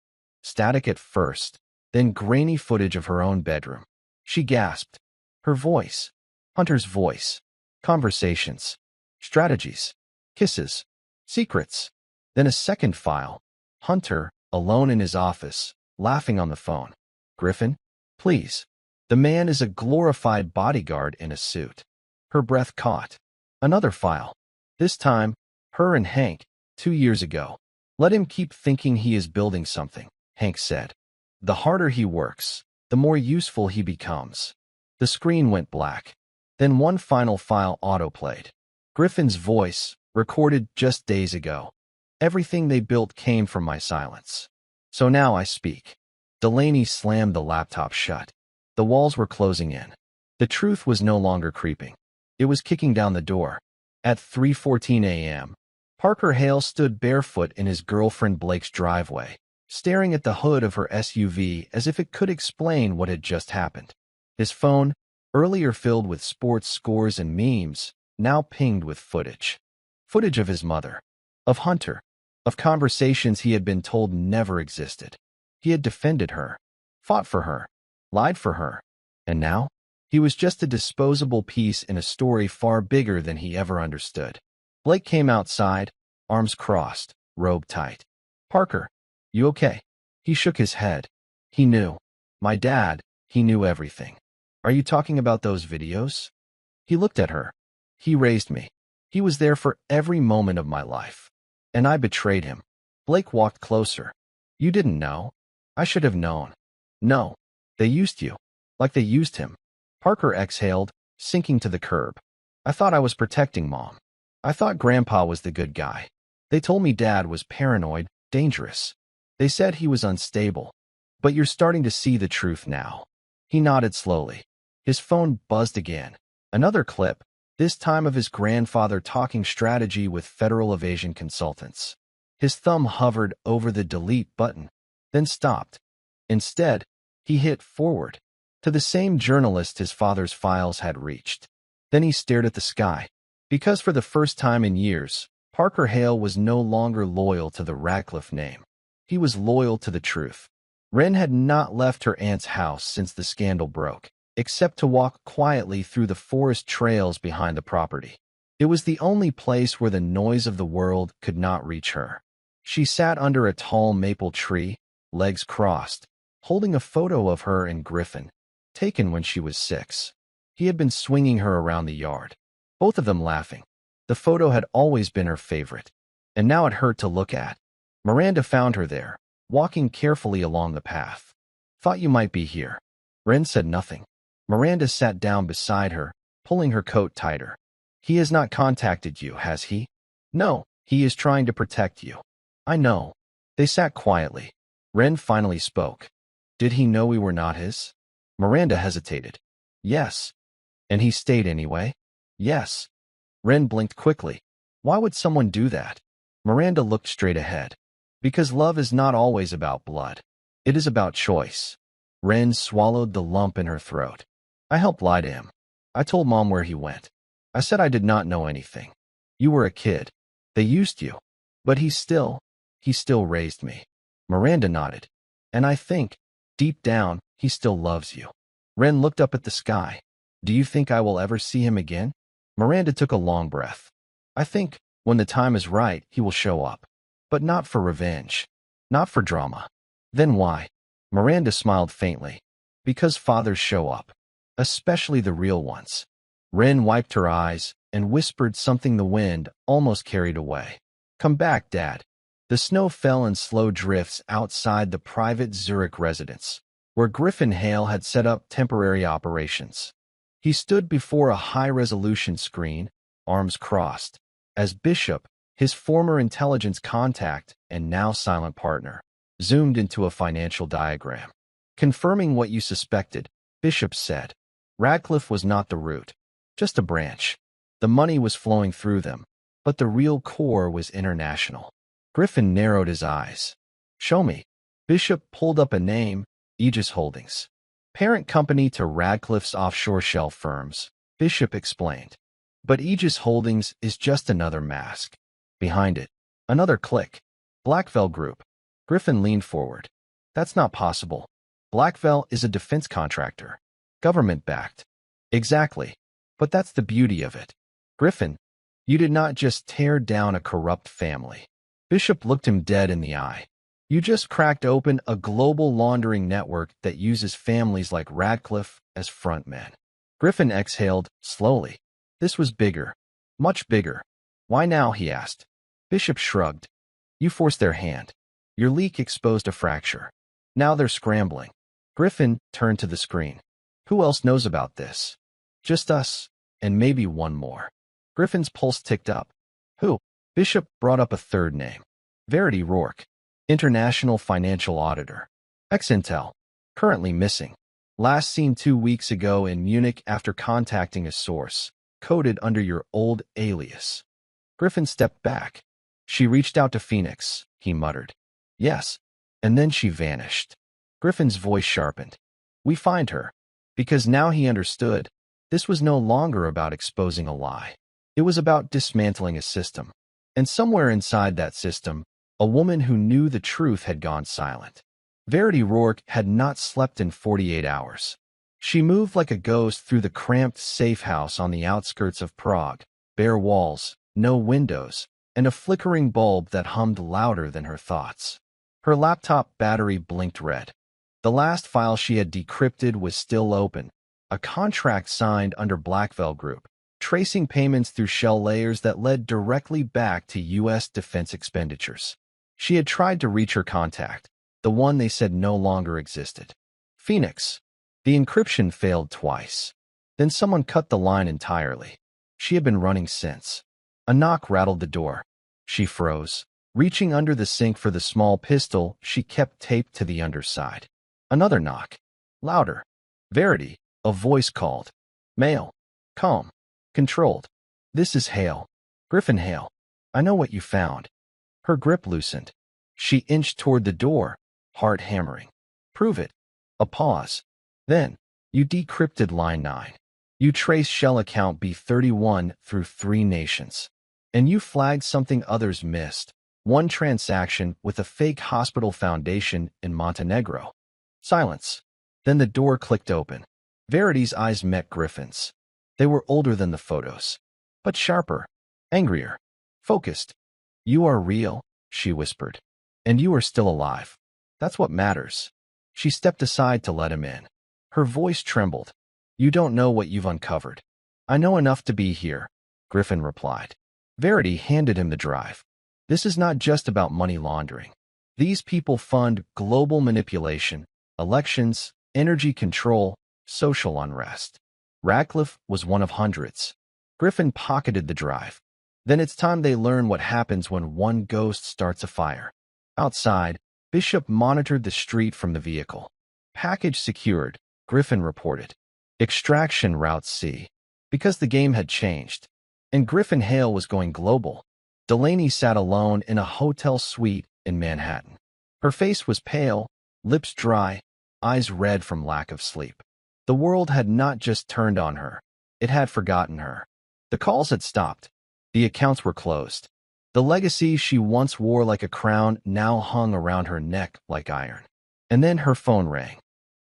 S1: Static at first, then grainy footage of her own bedroom. She gasped. Her voice. Hunter's voice. Conversations. Strategies. Kisses. Secrets. Then a second file. Hunter, alone in his office, laughing on the phone. Griffin? Please. The man is a glorified bodyguard in a suit. Her breath caught. Another file. This time, her and Hank, 2 years ago. Let him keep thinking he is building something, Hank said. The harder he works, the more useful he becomes. The screen went black. Then one final file autoplayed. Griffin's voice, recorded just days ago. Everything they built came from my silence. So now I speak. Delaney slammed the laptop shut. The walls were closing in. The truth was no longer creeping. It was kicking down the door. At 3:14 a.m., Parker Hale stood barefoot in his girlfriend Blake's driveway, staring at the hood of her SUV as if it could explain what had just happened. His phone, earlier filled with sports scores and memes, now pinged with footage. Footage of his mother, of Hunter, of conversations he had been told never existed. He had defended her, fought for her, lied for her, and now he was just a disposable piece in a story far bigger than he ever understood. Blake came outside, arms crossed, robe tight. Parker, you okay? He shook his head. He knew. My dad, he knew everything. Are you talking about those videos? He looked at her. He raised me. He was there for every moment of my life. And I betrayed him. Blake walked closer. You didn't know. I should have known. No. They used you. Like they used him. Parker exhaled, sinking to the curb. I thought I was protecting Mom. I thought Grandpa was the good guy. They told me Dad was paranoid, dangerous. They said he was unstable. But you're starting to see the truth now. He nodded slowly. His phone buzzed again. Another clip, this time of his grandfather talking strategy with Federal Evasion Consultants. His thumb hovered over the delete button, then stopped. Instead, he hit forward to the same journalist his father's files had reached. Then he stared at the sky. Because for the first time in years, Parker Hale was no longer loyal to the Radcliffe name. He was loyal to the truth. Wren had not left her aunt's house since the scandal broke, except to walk quietly through the forest trails behind the property. It was the only place where the noise of the world could not reach her. She sat under a tall maple tree, legs crossed, holding a photo of her and Griffin, taken when she was 6. He had been swinging her around the yard, both of them laughing. The photo had always been her favorite, and now it hurt to look at. Miranda found her there, walking carefully along the path. Thought you might be here. Wren said nothing. Miranda sat down beside her, pulling her coat tighter. He has not contacted you, has he? No, he is trying to protect you. I know. They sat quietly. Wren finally spoke. Did he know we were not his? Miranda hesitated. Yes. And he stayed anyway? Yes. Ren blinked quickly. Why would someone do that? Miranda looked straight ahead. Because love is not always about blood. It is about choice. Ren swallowed the lump in her throat. I helped lie to him. I told Mom where he went. I said I did not know anything. You were a kid. They used you. But he still raised me. Miranda nodded. And I think, deep down, he still loves you. Ren looked up at the sky. Do you think I will ever see him again? Miranda took a long breath. I think, when the time is right, he will show up. But not for revenge. Not for drama. Then why? Miranda smiled faintly. Because fathers show up. Especially the real ones. Ren wiped her eyes and whispered something the wind almost carried away. Come back, Dad. The snow fell in slow drifts outside the private Zurich residence, where Griffin Hale had set up temporary operations. He stood before a high-resolution screen, arms crossed, as Bishop, his former intelligence contact and now silent partner, zoomed into a financial diagram. Confirming what you suspected, Bishop said. Radcliffe was not the root, just a branch. The money was flowing through them, but the real core was international. Griffin narrowed his eyes. Show me. Bishop pulled up a name, Aegis Holdings. Parent company to Radcliffe's offshore shell firms, Bishop explained. But Aegis Holdings is just another mask. Behind it, another clique. Blackville Group. Griffin leaned forward. That's not possible. Blackville is a defense contractor. Government-backed. Exactly. But that's the beauty of it. Griffin, you did not just tear down a corrupt family. Bishop looked him dead in the eye. You just cracked open a global laundering network that uses families like Radcliffe as frontmen. Griffin exhaled slowly. This was bigger. Much bigger. Why now, he asked. Bishop shrugged. You forced their hand. Your leak exposed a fracture. Now they're scrambling. Griffin turned to the screen. Who else knows about this? Just us, and maybe one more. Griffin's pulse ticked up. Who? Bishop brought up a third name. Verity Rourke. International financial auditor. Ex-Intel. Currently missing. Last seen 2 weeks ago in Munich after contacting a source, coded under your old alias. Griffin stepped back. She reached out to Phoenix, he muttered. Yes. And then she vanished. Griffin's voice sharpened. We find her. Because now he understood. This was no longer about exposing a lie. It was about dismantling a system. And somewhere inside that system, a woman who knew the truth had gone silent. Verity Rourke had not slept in 48 hours. She moved like a ghost through the cramped safe house on the outskirts of Prague, bare walls, no windows, and a flickering bulb that hummed louder than her thoughts. Her laptop battery blinked red. The last file she had decrypted was still open, a contract signed under Blackville Group, tracing payments through shell layers that led directly back to U.S. defense expenditures. She had tried to reach her contact, the one they said no longer existed. Phoenix. The encryption failed twice. Then someone cut the line entirely. She had been running since. A knock rattled the door. She froze, reaching under the sink for the small pistol she kept taped to the underside. Another knock. Louder. Verity, a voice called. Male. Calm. Controlled. This is Hale. Griffin Hale. I know what you found. Her grip loosened. She inched toward the door, heart hammering. Prove it. A pause. Then, you decrypted line 9. You traced shell account B31 through 3 nations. And you flagged something others missed. One transaction with a fake hospital foundation in Montenegro. Silence. Then the door clicked open. Verity's eyes met Griffin's. They were older than the photos, but sharper, angrier, focused. You are real, she whispered. And you are still alive. That's what matters. She stepped aside to let him in. Her voice trembled. You don't know what you've uncovered. I know enough to be here, Griffin replied. Verity handed him the drive. This is not just about money laundering. These people fund global manipulation, elections, energy control, social unrest. Radcliffe was one of hundreds. Griffin pocketed the drive. Then it's time they learn what happens when one ghost starts a fire. Outside, Bishop monitored the street from the vehicle. Package secured, Griffin reported. Extraction Route C. Because the game had changed, and Griffin Hale was going global. Delaney sat alone in a hotel suite in Manhattan. Her face was pale, lips dry, eyes red from lack of sleep. The world had not just turned on her. It had forgotten her. The calls had stopped. The accounts were closed. The legacy she once wore like a crown now hung around her neck like iron. And then her phone rang.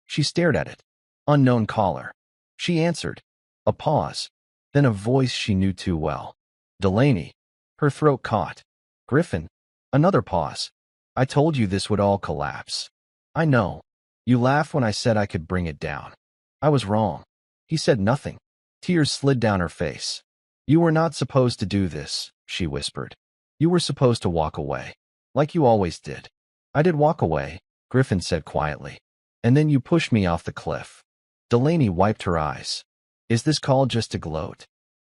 S1: She stared at it. Unknown caller. She answered. A pause. Then a voice she knew too well. Delaney. Her throat caught. Griffin. Another pause. I told you this would all collapse. I know. You laughed when I said I could bring it down. I was wrong. He said nothing. Tears slid down her face. You were not supposed to do this, she whispered. You were supposed to walk away. Like you always did. I did walk away, Griffin said quietly. And then you pushed me off the cliff. Delaney wiped her eyes. Is this call just to gloat?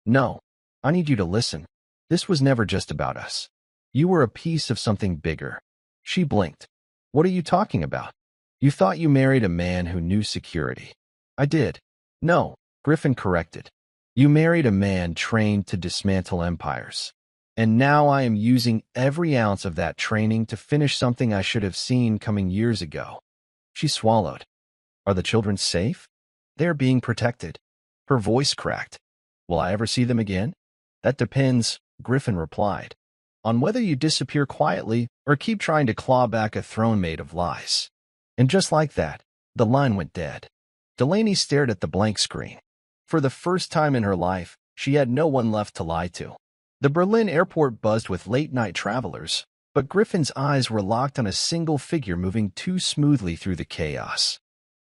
S1: No. I need you to listen. This was never just about us. You were a piece of something bigger. She blinked. What are you talking about? You thought you married a man who knew security. I did. No, Griffin corrected. You married a man trained to dismantle empires. And now I am using every ounce of that training to finish something I should have seen coming years ago. She swallowed. Are the children safe? They're being protected. Her voice cracked. Will I ever see them again? That depends, Griffin replied, on whether you disappear quietly or keep trying to claw back a throne made of lies. And just like that, the line went dead. Delaney stared at the blank screen. For the first time in her life, she had no one left to lie to. The Berlin airport buzzed with late-night travelers, but Griffin's eyes were locked on a single figure moving too smoothly through the chaos.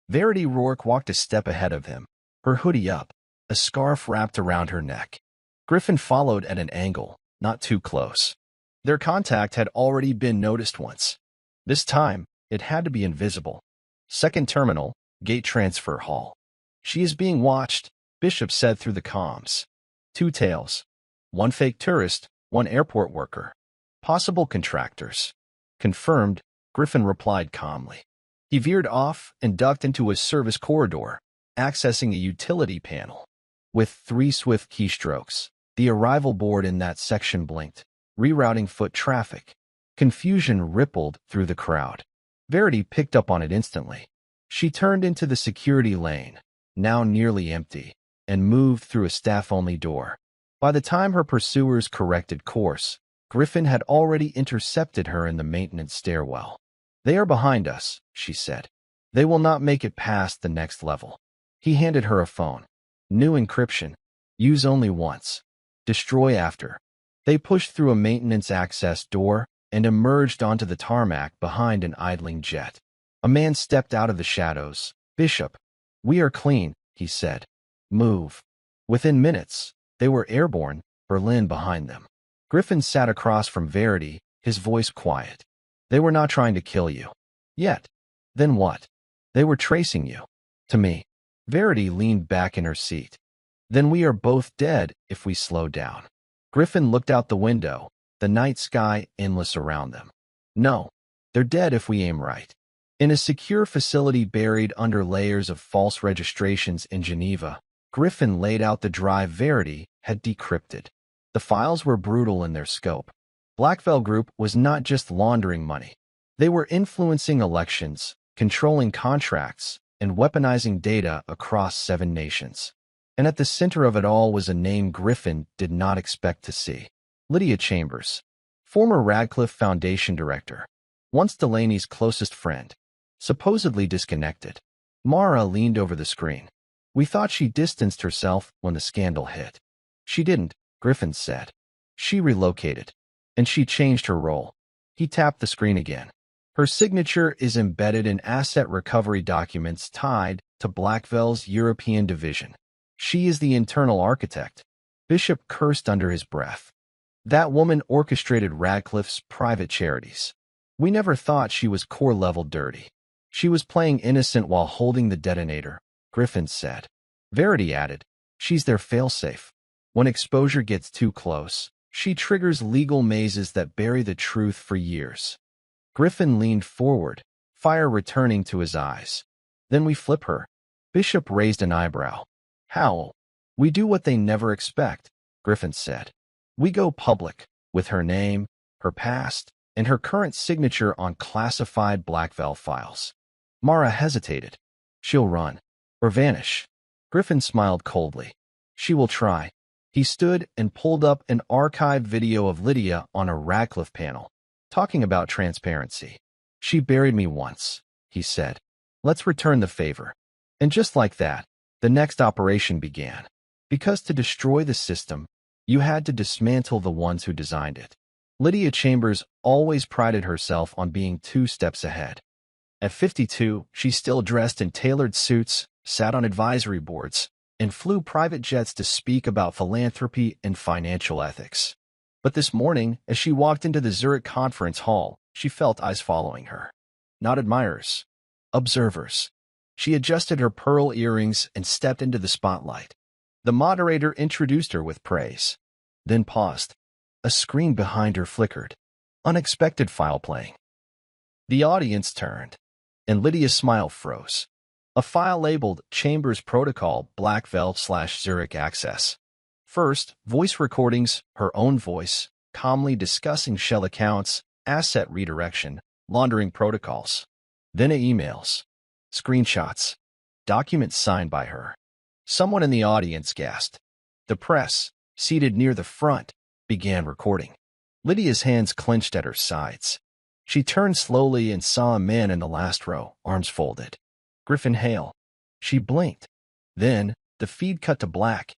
S1: Verity Rourke walked a step ahead of him, her hoodie up, a scarf wrapped around her neck. Griffin followed at an angle, not too close. Their contact had already been noticed once. This time, it had to be invisible. Second terminal, gate transfer hall. She is being watched, Bishop said through the comms. Two tales. One fake tourist, one airport worker. Possible contractors. Confirmed, Griffin replied calmly. He veered off and ducked into a service corridor, accessing a utility panel. With 3 swift keystrokes, the arrival board in that section blinked, rerouting foot traffic. Confusion rippled through the crowd. Verity picked up on it instantly. She turned into the security lane, now nearly empty, and moved through a staff-only door. By the time her pursuers corrected course, Griffin had already intercepted her in the maintenance stairwell. They are behind us, she said. They will not make it past the next level. He handed her a phone. New encryption. Use only once. Destroy after. They pushed through a maintenance access door and emerged onto the tarmac behind an idling jet. A man stepped out of the shadows. Bishop. We are clean, he said. Move. Within minutes, they were airborne, Berlin behind them. Griffin sat across from Verity, his voice quiet. They were not trying to kill you. Yet. Then what? They were tracing you. To me. Verity leaned back in her seat. Then we are both dead if we slow down. Griffin looked out the window, the night sky endless around them. No. They're dead if we aim right. In a secure facility buried under layers of false registrations in Geneva, Griffin laid out the drive Verity had decrypted. The files were brutal in their scope. Blackveil Group was not just laundering money. They were influencing elections, controlling contracts, and weaponizing data across 7 nations. And at the center of it all was a name Griffin did not expect to see. Lydia Chambers, former Radcliffe Foundation director, once Delaney's closest friend, supposedly disconnected. Mara leaned over the screen. We thought she distanced herself when the scandal hit. She didn't, Griffin said. She relocated. And she changed her role. He tapped the screen again. Her signature is embedded in asset recovery documents tied to Blackveil's European division. She is the internal architect. Bishop cursed under his breath. That woman orchestrated Radcliffe's private charities. We never thought she was core-level dirty. She was playing innocent while holding the detonator, Griffin said. Verity added, she's their failsafe. When exposure gets too close, she triggers legal mazes that bury the truth for years. Griffin leaned forward, fire returning to his eyes. Then we flip her. Bishop raised an eyebrow. How? We do what they never expect, Griffin said. We go public, with her name, her past, and her current signature on classified Blackveil files. Mara hesitated. She'll run. Or vanish. Griffin smiled coldly. She will try. He stood and pulled up an archived video of Lydia on a Radcliffe panel, talking about transparency. She buried me once, he said. Let's return the favor. And just like that, the next operation began. Because to destroy the system, you had to dismantle the ones who designed it. Lydia Chambers always prided herself on being 2 steps ahead. At 52, she still dressed in tailored suits, sat on advisory boards, and flew private jets to speak about philanthropy and financial ethics. But this morning, as she walked into the Zurich conference hall, she felt eyes following her. Not admirers, observers. She adjusted her pearl earrings and stepped into the spotlight. The moderator introduced her with praise, then paused. A screen behind her flickered. Unexpected file playing. The audience turned, and Lydia's smile froze. A file labeled Chambers Protocol Blackveil/Zurich Access. First, voice recordings, her own voice, calmly discussing shell accounts, asset redirection, laundering protocols. Then emails, screenshots, documents signed by her. Someone in the audience gasped. The press, seated near the front, began recording. Lydia's hands clenched at her sides. She turned slowly and saw a man in the last row, arms folded. Griffin Hale. She blinked. Then, the feed cut to black.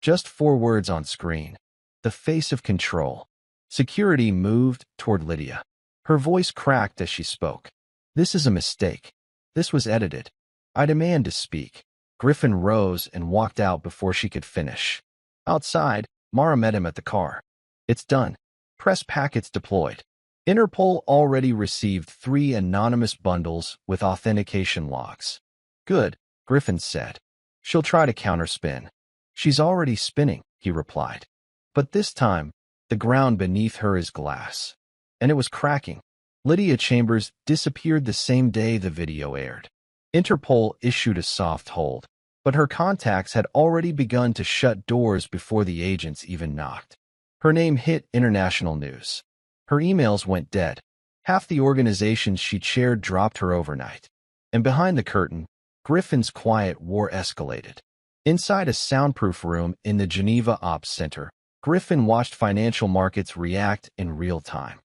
S1: Just 4 words on screen. The face of control. Security moved toward Lydia. Her voice cracked as she spoke. This is a mistake. This was edited. I demand to speak. Griffin rose and walked out before she could finish. Outside, Mara met him at the car. It's done. Press packets deployed. Interpol already received 3 anonymous bundles with authentication logs. Good, Griffin said. She'll try to counterspin. She's already spinning, he replied. But this time, the ground beneath her is glass. And it was cracking. Lydia Chambers disappeared the same day the video aired. Interpol issued a soft hold, but her contacts had already begun to shut doors before the agents even knocked. Her name hit international news. Her emails went dead. Half the organizations she chaired dropped her overnight. And behind the curtain, Griffin's quiet war escalated. Inside a soundproof room in the Geneva Ops Center, Griffin watched financial markets react in real time.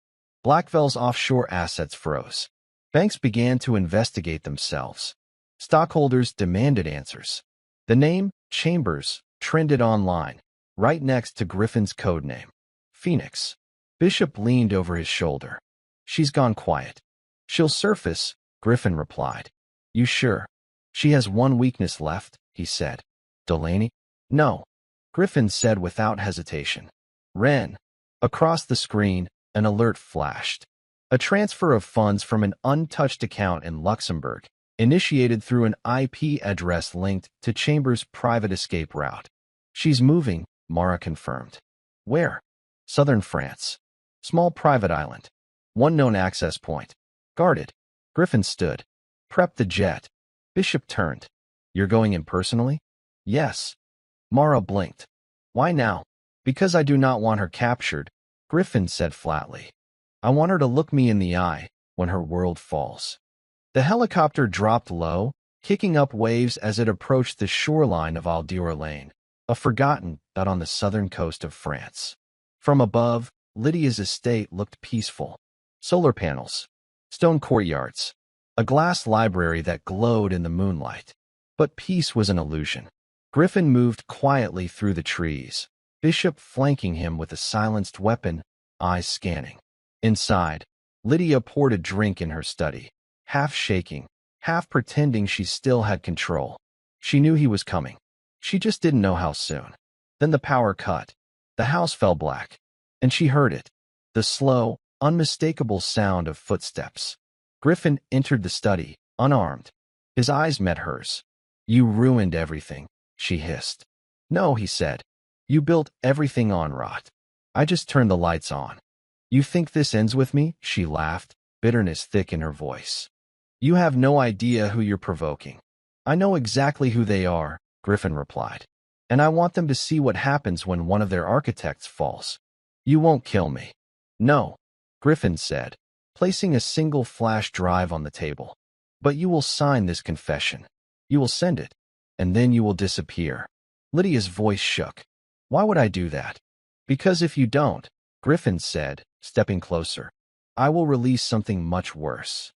S1: Blackveil's offshore assets froze. Banks began to investigate themselves. Stockholders demanded answers. The name, Chambers, trended online, right next to Griffin's codename, Phoenix. Bishop leaned over his shoulder. She's gone quiet. She'll surface, Griffin replied. You sure? She has one weakness left, he said. Delaney? No, Griffin said without hesitation. Ren. Across the screen, an alert flashed. A transfer of funds from an untouched account in Luxembourg, initiated through an IP address linked to Chambers' private escape route. She's moving, Mara confirmed. Where? Southern France. Small private island. One known access point. Guarded. Griffin stood. Prep the jet. Bishop turned. You're going in personally? Yes. Mara blinked. Why now? Because I do not want her captured, Griffin said flatly. I want her to look me in the eye when her world falls. The helicopter dropped low, kicking up waves as it approached the shoreline of Aldior-Lane, a forgotten dot on the southern coast of France. From above, Lydia's estate looked peaceful. Solar panels, stone courtyards, a glass library that glowed in the moonlight. But peace was an illusion. Griffin moved quietly through the trees, Bishop flanking him with a silenced weapon, eyes scanning. Inside, Lydia poured a drink in her study, half shaking, half pretending she still had control. She knew he was coming. She just didn't know how soon. Then the power cut. The house fell black. And she heard it. The slow, unmistakable sound of footsteps. Griffin entered the study, unarmed. His eyes met hers. You ruined everything, she hissed. No, he said. You built everything on rot. I just turned the lights on. You think this ends with me? She laughed, bitterness thick in her voice. You have no idea who you're provoking. I know exactly who they are, Griffin replied. And I want them to see what happens when one of their architects falls. You won't kill me. No, Griffin said, placing a single flash drive on the table. But you will sign this confession. You will send it, and then you will disappear. Lydia's voice shook. Why would I do that? Because if you don't, Griffin said, stepping closer, I will release something much worse.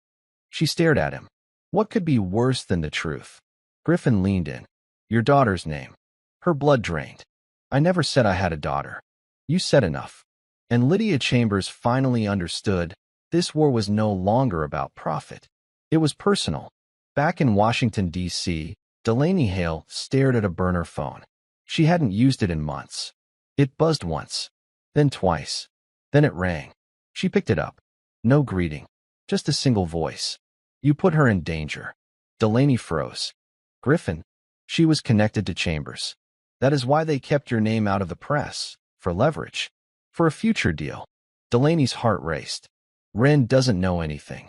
S1: She stared at him. What could be worse than the truth? Griffin leaned in. Your daughter's name. Her blood drained. I never said I had a daughter. You said enough. And Lydia Chambers finally understood this war was no longer about profit. It was personal. Back in Washington, D.C., Delaney Hale stared at a burner phone. She hadn't used it in months. It buzzed once, then twice. Then it rang. She picked it up. No greeting, just a single voice. You put her in danger. Delaney froze. Griffin. She was connected to Chambers. That is why they kept your name out of the press, for leverage, for a future deal. Delaney's heart raced. Wren doesn't know anything.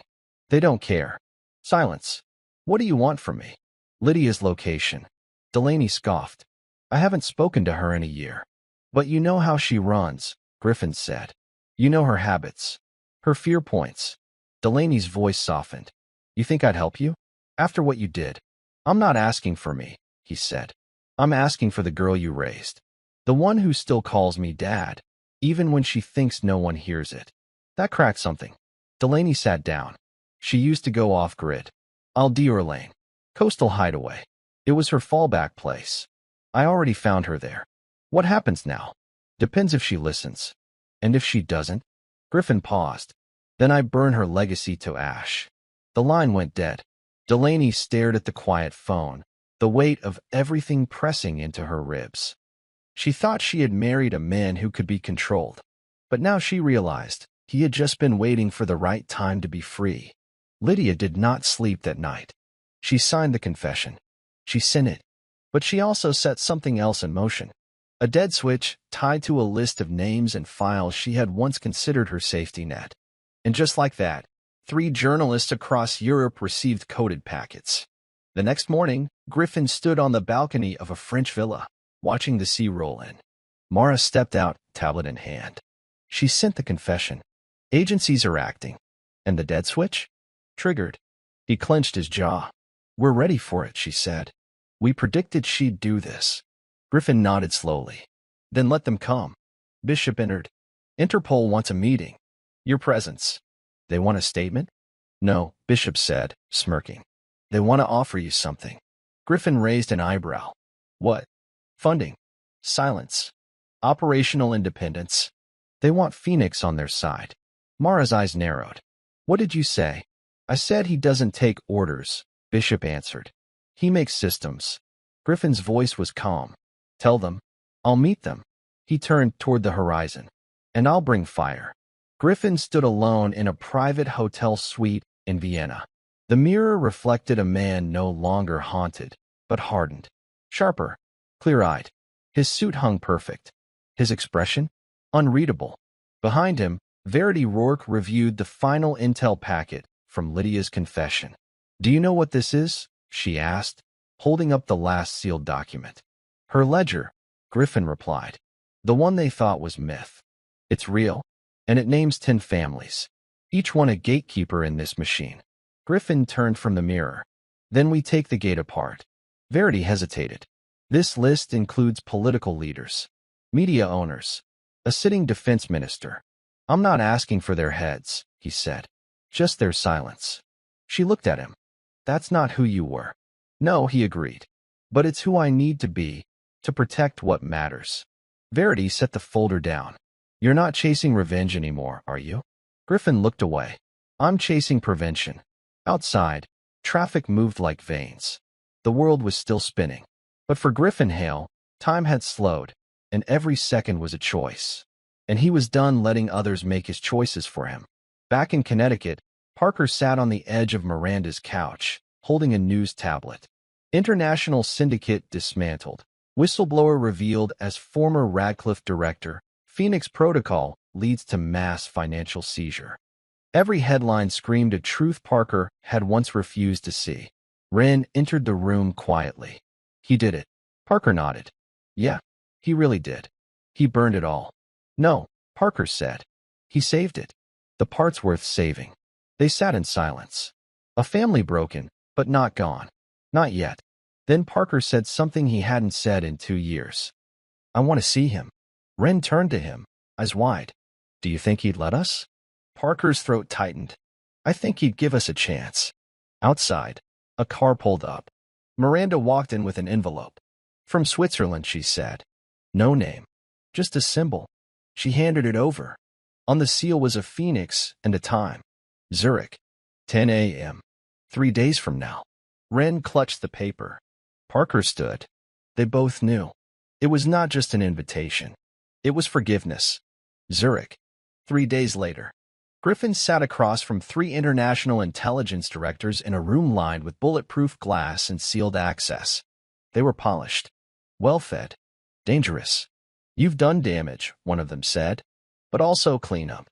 S1: They don't care. Silence. What do you want from me? Lydia's location. Delaney scoffed. I haven't spoken to her in a year. But you know how she runs, Griffin said. You know her habits. Her fear points. Delaney's voice softened. You think I'd help you? After what you did? I'm not asking for me, he said. I'm asking for the girl you raised. The one who still calls me Dad, even when she thinks no one hears it. That cracked something. Delaney sat down. She used to go off-grid. Aldeor Lane. Coastal hideaway. It was her fallback place. I already found her there. What happens now? Depends if she listens. And if she doesn't? Griffin paused. Then I burn her legacy to ash. The line went dead. Delaney stared at the quiet phone, the weight of everything pressing into her ribs. She thought she had married a man who could be controlled. But now she realized he had just been waiting for the right time to be free. Lydia did not sleep that night. She signed the confession. She sent it. But she also set something else in motion. A dead switch tied to a list of names and files she had once considered her safety net. And just like that, 3 journalists across Europe received coded packets. The next morning, Griffin stood on the balcony of a French villa, watching the sea roll in. Mara stepped out, tablet in hand. She sent the confession. Agencies are acting. And the dead switch? Triggered. He clenched his jaw. We're ready for it, she said. We predicted she'd do this. Griffin nodded slowly. Then let them come. Bishop entered. Interpol wants a meeting. Your presence. They want a statement? No, Bishop said, smirking. They want to offer you something. Griffin raised an eyebrow. What? Funding. Silence. Operational independence. They want Phoenix on their side. Mara's eyes narrowed. What did you say? I said he doesn't take orders, Bishop answered. He makes systems. Griffin's voice was calm. Tell them. I'll meet them. He turned toward the horizon. And I'll bring fire. Griffin stood alone in a private hotel suite in Vienna. The mirror reflected a man no longer haunted, but hardened. Sharper. Clear-eyed. His suit hung perfect. His expression? Unreadable. Behind him, Verity Rourke reviewed the final intel packet from Lydia's confession. Do you know what this is? She asked, holding up the last sealed document. Her ledger, Griffin replied. The one they thought was myth. It's real, and it names 10 families, each one a gatekeeper in this machine. Griffin turned from the mirror. Then we take the gate apart. Verity hesitated. This list includes political leaders, media owners, a sitting defense minister. I'm not asking for their heads, he said. Just their silence. She looked at him. That's not who you were. No, he agreed. But it's who I need to be, to protect what matters. Verity set the folder down. You're not chasing revenge anymore, are you? Griffin looked away. I'm chasing prevention. Outside, traffic moved like veins. The world was still spinning. But for Griffin Hale, time had slowed, and every second was a choice. And he was done letting others make his choices for him. Back in Connecticut, Parker sat on the edge of Miranda's couch, holding a news tablet. International syndicate dismantled. Whistleblower revealed as former Radcliffe director. Phoenix Protocol leads to mass financial seizure. Every headline screamed a truth Parker had once refused to see. Wren entered the room quietly. He did it. Parker nodded. Yeah, he really did. He burned it all. No, Parker said. He saved it. The parts worth saving. They sat in silence. A family broken, but not gone. Not yet. Then Parker said something he hadn't said in 2 years. I want to see him. Wren turned to him, eyes wide. Do you think he'd let us? Parker's throat tightened. I think he'd give us a chance. Outside, a car pulled up. Miranda walked in with an envelope. From Switzerland, she said. No name. Just a symbol. She handed it over. On the seal was a phoenix and a time. Zurich. 10 a.m. 3 days from now. Wren clutched the paper. Parker stood. They both knew. It was not just an invitation. It was forgiveness. Zurich. 3 days later. Griffin sat across from 3 international intelligence directors in a room lined with bulletproof glass and sealed access. They were polished. Well-fed. Dangerous. You've done damage, one of them said, but also cleanup.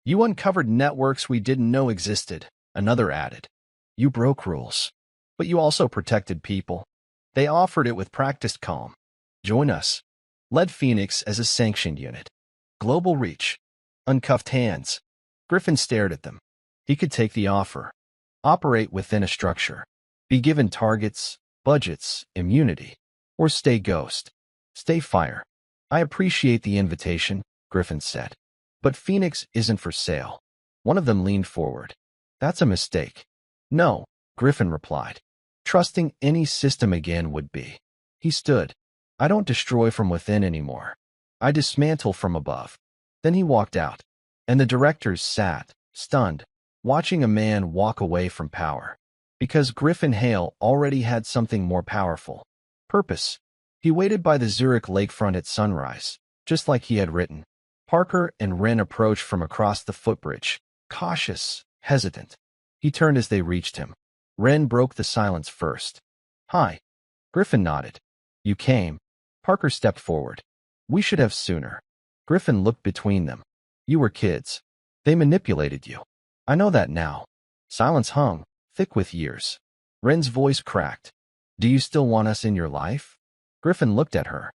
S1: You uncovered networks we didn't know existed, another added. You broke rules, but you also protected people. They offered it with practiced calm. Join us. Led Phoenix as a sanctioned unit. Global reach. Uncuffed hands. Griffin stared at them. He could take the offer. Operate within a structure. Be given targets, budgets, immunity. Or stay ghost. Stay fire. I appreciate the invitation, Griffin said. But Phoenix isn't for sale. One of them leaned forward. That's a mistake. No, Griffin replied. Trusting any system again would be. He stood. I don't destroy from within anymore. I dismantle from above. Then he walked out. And the directors sat, stunned, watching a man walk away from power. Because Griffin Hale already had something more powerful. Purpose. He waited by the Zurich lakefront at sunrise, just like he had written. Parker and Wren approached from across the footbridge, cautious, hesitant. He turned as they reached him. Wren broke the silence first. Hi. Griffin nodded. You came. Parker stepped forward. We should have sooner. Griffin looked between them. You were kids. They manipulated you. I know that now. Silence hung, thick with years. Wren's voice cracked. Do you still want us in your life? Griffin looked at her.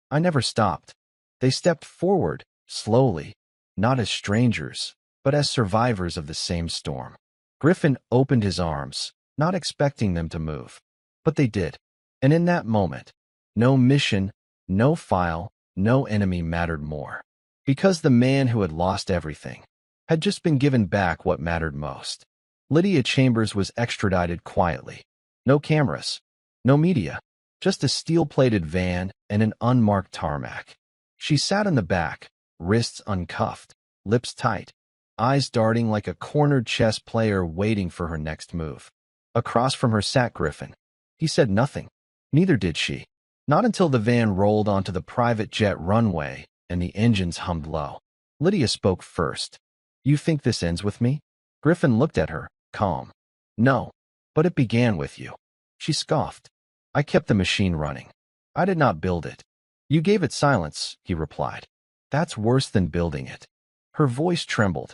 S1: I never stopped. They stepped forward, slowly, not as strangers, but as survivors of the same storm. Griffin opened his arms, not expecting them to move. But they did. And in that moment, no mission, no file, no enemy mattered more. Because the man who had lost everything had just been given back what mattered most. Lydia Chambers was extradited quietly. No cameras, no media, just a steel-plated van and an unmarked tarmac. She sat in the back, wrists uncuffed, lips tight, eyes darting like a cornered chess player waiting for her next move. Across from her sat Griffin. He said nothing. Neither did she. Not until the van rolled onto the private jet runway and the engines hummed low. Lydia spoke first. You think this ends with me? Griffin looked at her, calm. No, but it began with you. She scoffed. I kept the machine running. I did not build it. You gave it silence, he replied. That's worse than building it. Her voice trembled.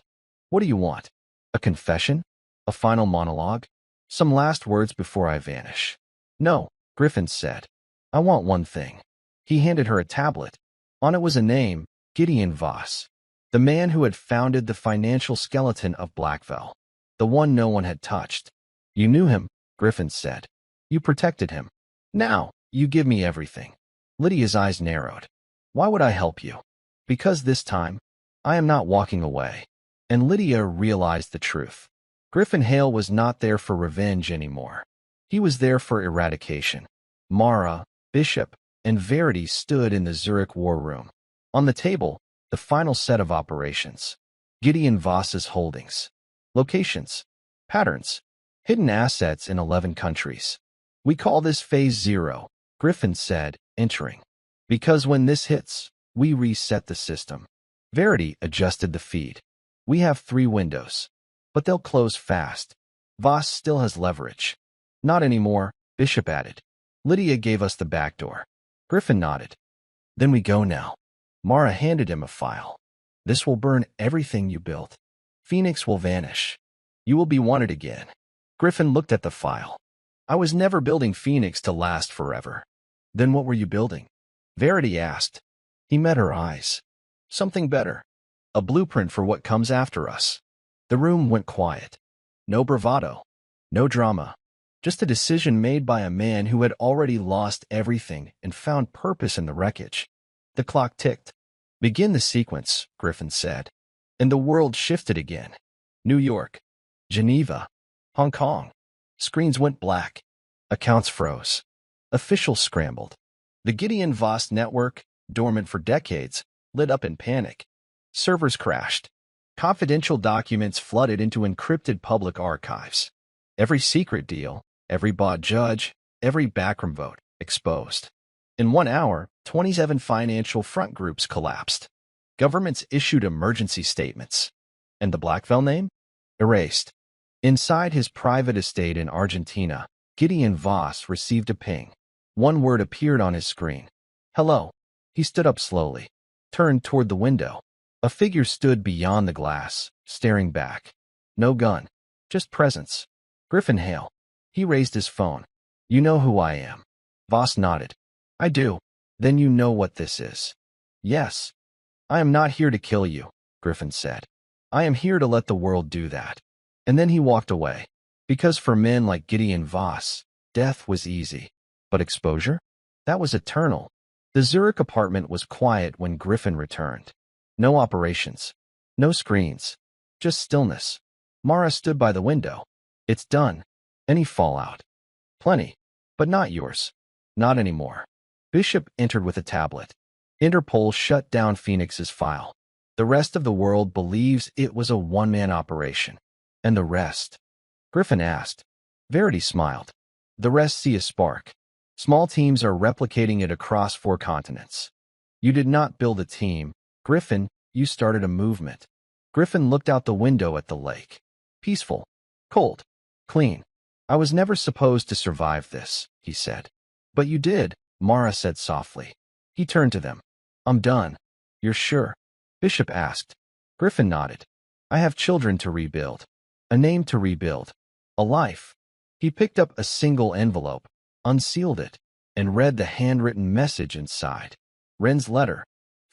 S1: What do you want? A confession? A final monologue? Some last words before I vanish? No, Griffin said. I want one thing. He handed her a tablet. On it was a name, Gideon Voss, the man who had founded the financial skeleton of Blackville, the one no one had touched. You knew him, Griffin said. You protected him. Now, you give me everything. Lydia's eyes narrowed. Why would I help you? Because this time, I am not walking away. And Lydia realized the truth. Griffin Hale was not there for revenge anymore. He was there for eradication. Mara, Bishop, and Verity stood in the Zurich war room. On the table, the final set of operations. Gideon Voss's holdings. Locations. Patterns. Hidden assets in 11 countries. We call this Phase 0, Griffin said, entering. Because when this hits, we reset the system. Verity adjusted the feed. We have 3 windows. But they'll close fast. Voss still has leverage. Not anymore, Bishop added. Lydia gave us the back door. Griffin nodded. Then we go now. Mara handed him a file. This will burn everything you built. Phoenix will vanish. You will be wanted again. Griffin looked at the file. I was never building Phoenix to last forever. Then what were you building? Verity asked. He met her eyes. Something better. A blueprint for what comes after us. The room went quiet. No bravado. No drama. Just a decision made by a man who had already lost everything and found purpose in the wreckage. The clock ticked. Begin the sequence, Griffin said. And the world shifted again. New York. Geneva. Hong Kong. Screens went black. Accounts froze. Officials scrambled. The Gideon Voss network, dormant for decades, lit up in panic. Servers crashed. Confidential documents flooded into encrypted public archives. Every secret deal, every bought judge, every backroom vote exposed. In 1 hour, 27 financial front groups collapsed. Governments issued emergency statements. And the Blackfell name? Erased. Inside his private estate in Argentina, Gideon Voss received a ping. One word appeared on his screen. Hello. He stood up slowly, turned toward the window. A figure stood beyond the glass, staring back. No gun, just presence. Griffin Hale. He raised his phone. You know who I am. Voss nodded. I do. Then you know what this is. Yes. I am not here to kill you, Griffin said. I am here to let the world do that. And then he walked away. Because for men like Gideon Voss, death was easy. But exposure? That was eternal. The Zurich apartment was quiet when Griffin returned. No operations. No screens. Just stillness. Mara stood by the window. It's done. Any fallout? Plenty. But not yours. Not anymore. Bishop entered with a tablet. Interpol shut down Phoenix's file. The rest of the world believes it was a one-man operation. And the rest? Griffin asked. Verity smiled. The rest see a spark. Small teams are replicating it across 4 continents. You did not build a team, Griffin, you started a movement. Griffin looked out the window at the lake. Peaceful. Cold. Clean. I was never supposed to survive this, he said. But you did, Mara said softly. He turned to them. I'm done. You're sure? Bishop asked. Griffin nodded. I have children to rebuild. A name to rebuild. A life. He picked up a single envelope, unsealed it, and read the handwritten message inside. Ren's letter.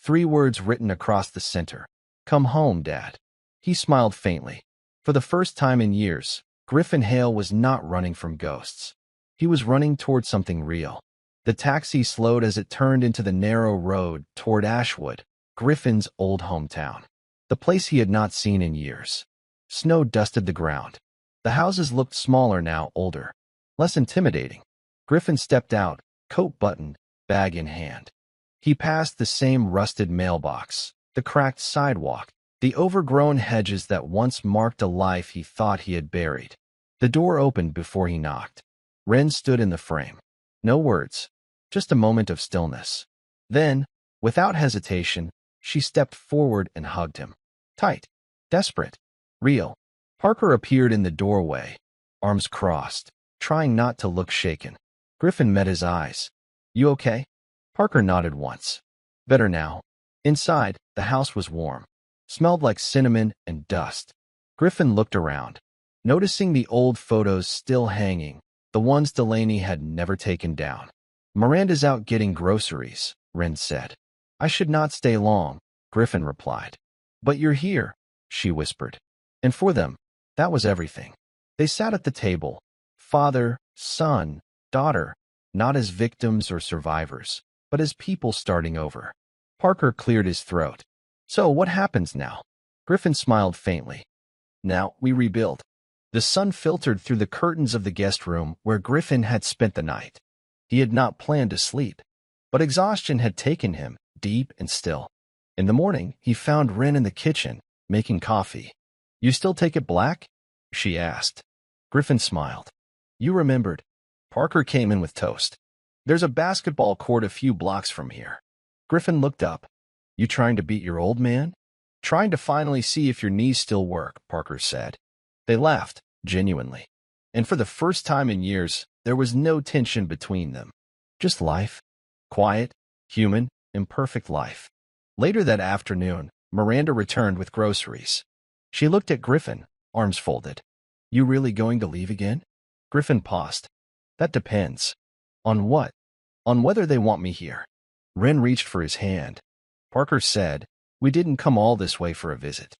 S1: 3 words written across the center. Come home, Dad. He smiled faintly. For the first time in years, Griffin Hale was not running from ghosts. He was running toward something real. The taxi slowed as it turned into the narrow road toward Ashwood, Griffin's old hometown. The place he had not seen in years. Snow dusted the ground. The houses looked smaller now, older. Less intimidating. Griffin stepped out, coat buttoned, bag in hand. He passed the same rusted mailbox, the cracked sidewalk, the overgrown hedges that once marked a life he thought he had buried. The door opened before he knocked. Ren stood in the frame. No words, just a moment of stillness. Then, without hesitation, she stepped forward and hugged him. Tight, desperate, real. Parker appeared in the doorway, arms crossed, trying not to look shaken. Griffin met his eyes. You okay? Parker nodded once. Better now. Inside, the house was warm. Smelled like cinnamon and dust. Griffin looked around, noticing the old photos still hanging, the ones Delaney had never taken down. Miranda's out getting groceries, Ren said. I should not stay long, Griffin replied. But you're here, she whispered. And for them, that was everything. They sat at the table, father, son, daughter, not as victims or survivors, but as people starting over. Parker cleared his throat. So what happens now? Griffin smiled faintly. Now we rebuild. The sun filtered through the curtains of the guest room where Griffin had spent the night. He had not planned to sleep, but exhaustion had taken him, deep and still. In the morning, he found Ren in the kitchen, making coffee. You still take it black? She asked. Griffin smiled. You remembered. Parker came in with toast. There's a basketball court a few blocks from here. Griffin looked up. You trying to beat your old man? Trying to finally see if your knees still work, Parker said. They laughed, genuinely. And for the first time in years, there was no tension between them. Just life. Quiet, human, imperfect life. Later that afternoon, Miranda returned with groceries. She looked at Griffin, arms folded. You really going to leave again? Griffin paused. That depends. On what? On whether they want me here. Wren reached for his hand. Parker said, "We didn't come all this way for a visit."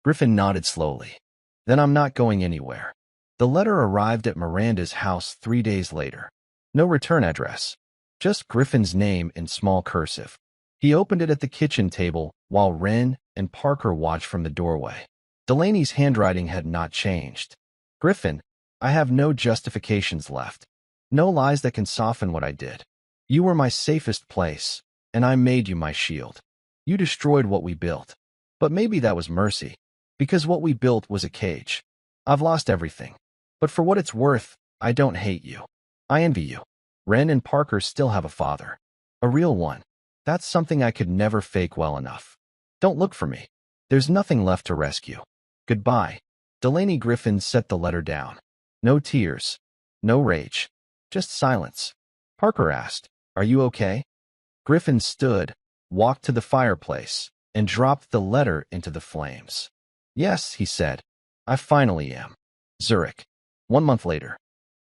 S1: Griffin nodded slowly. "Then I'm not going anywhere." The letter arrived at Miranda's house 3 days later. No return address. Just Griffin's name in small cursive. He opened it at the kitchen table while Wren and Parker watched from the doorway. Delaney's handwriting had not changed. "Griffin, I have no justifications left. No lies that can soften what I did. You were my safest place, and I made you my shield. You destroyed what we built. But maybe that was mercy, because what we built was a cage. I've lost everything. But for what it's worth, I don't hate you. I envy you. Wren and Parker still have a father. A real one. That's something I could never fake well enough. Don't look for me. There's nothing left to rescue. Goodbye." Delaney Griffin set the letter down. No tears. No rage. Just silence. Parker asked, "Are you okay?" Griffin stood, walked to the fireplace, and dropped the letter into the flames. "Yes," he said. "I finally am." Zurich. 1 month later.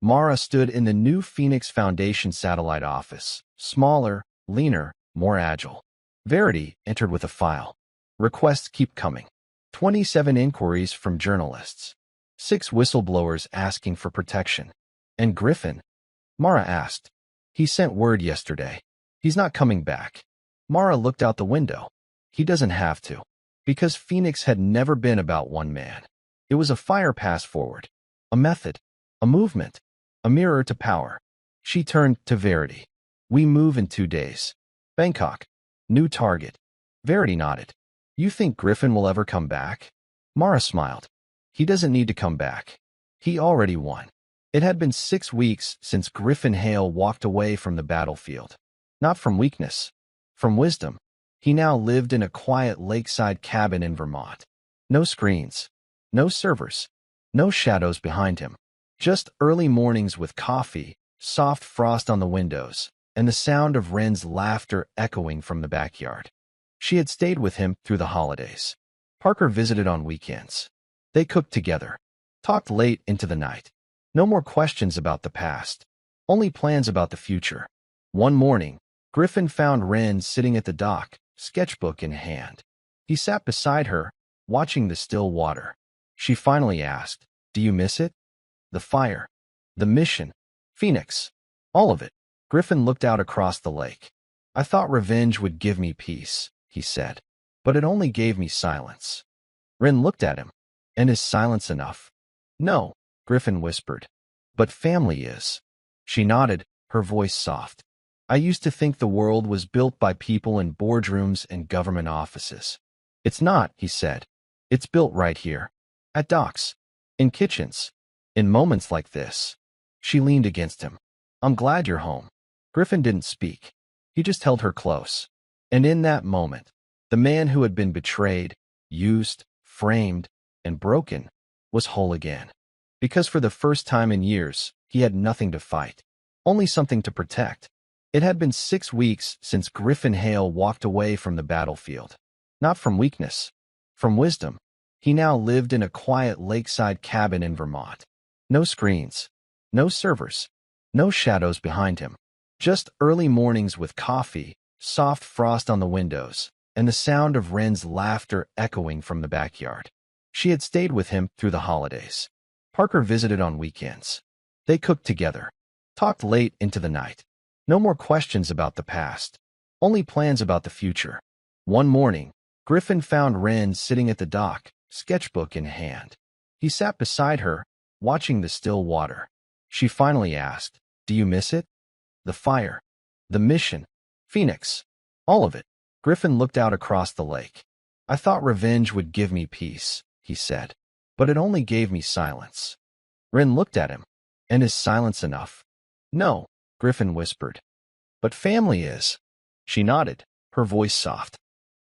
S1: Mara stood in the new Phoenix Foundation satellite office, smaller, leaner, more agile. Verity entered with a file. Requests keep coming. 27 inquiries from journalists. 6 whistleblowers asking for protection. "And Griffin?" Mara asked. "He sent word yesterday. He's not coming back." Mara looked out the window. "He doesn't have to." Because Phoenix had never been about one man. It was a fire pass forward. A method. A movement. A mirror to power. She turned to Verity. "We move in 2 days. Bangkok. New target." Verity nodded. "You think Griffin will ever come back?" Mara smiled. "He doesn't need to come back. He already won." It had been 6 weeks since Griffin Hale walked away from the battlefield. Not from weakness. From wisdom. He now lived in a quiet lakeside cabin in Vermont. No screens. No servers. No shadows behind him. Just early mornings with coffee, soft frost on the windows, and the sound of Wren's laughter echoing from the backyard. She had stayed with him through the holidays. Parker visited on weekends. They cooked together. Talked late into the night. No more questions about the past. Only plans about the future. One morning, Griffin found Wren sitting at the dock, sketchbook in hand. He sat beside her, watching the still water. She finally asked, "Do you miss it?" "The fire. The mission. Phoenix. All of it." Griffin looked out across the lake. "I thought revenge would give me peace," he said. "But it only gave me silence." Wren looked at him. "And is silence enough?" "No," Griffin whispered. "But family is." She nodded, her voice soft. "I used to think the world was built by people in boardrooms and government offices." "It's not," he said. "It's built right here. At docks. In kitchens. In moments like this." She leaned against him. "I'm glad you're home." Griffin didn't speak. He just held her close. And in that moment, the man who had been betrayed, used, framed, and broken was whole again. Because for the first time in years, he had nothing to fight. Only something to protect. It had been 6 weeks since Griffin Hale walked away from the battlefield. Not from weakness. From wisdom. He now lived in a quiet lakeside cabin in Vermont. No screens. No servers. No shadows behind him. Just early mornings with coffee, soft frost on the windows, and the sound of Wren's laughter echoing from the backyard. She had stayed with him through the holidays. Parker visited on weekends. They cooked together. Talked late into the night. No more questions about the past. Only plans about the future. One morning, Griffin found Wren sitting at the dock, sketchbook in hand. He sat beside her, watching the still water. She finally asked, "Do you miss it?" "The fire. The mission. Phoenix. All of it." Griffin looked out across the lake. "I thought revenge would give me peace," he said. "But it only gave me silence." Wren looked at him. "And is silence enough?" "No," Griffin whispered. "But family is." She nodded, her voice soft.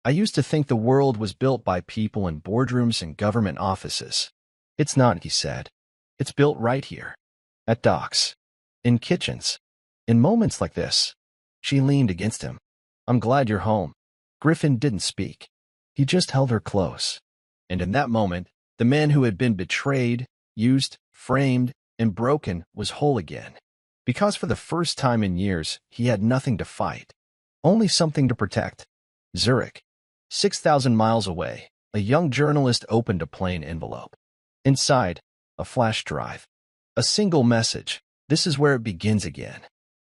S1: "I used to think the world was built by people in boardrooms and government offices." "It's not," he said. "It's built right here. At docks. In kitchens. In moments like this." She leaned against him. "I'm glad you're home." Griffin didn't speak. He just held her close. And in that moment, the man who had been betrayed, used, framed, and broken was whole again. because for the first time in years, he had nothing to fight, only something to protect. Zurich, 6,000 miles away, a young journalist opened a plain envelope. Inside, a flash drive. A single message. This is where it begins again.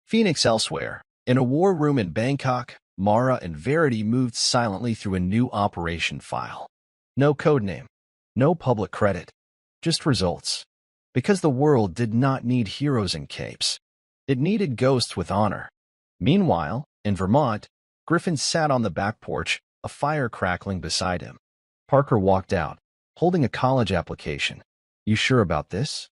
S1: Phoenix elsewhere. In a war room in Bangkok, Mara and Verity moved silently through a new operation file. No codename, no public credit, just results. Because the world did not need heroes in capes. It needed ghosts with honor. Meanwhile, in Vermont, Griffin sat on the back porch, a fire crackling beside him. Parker walked out, holding a college application. "You sure about this?"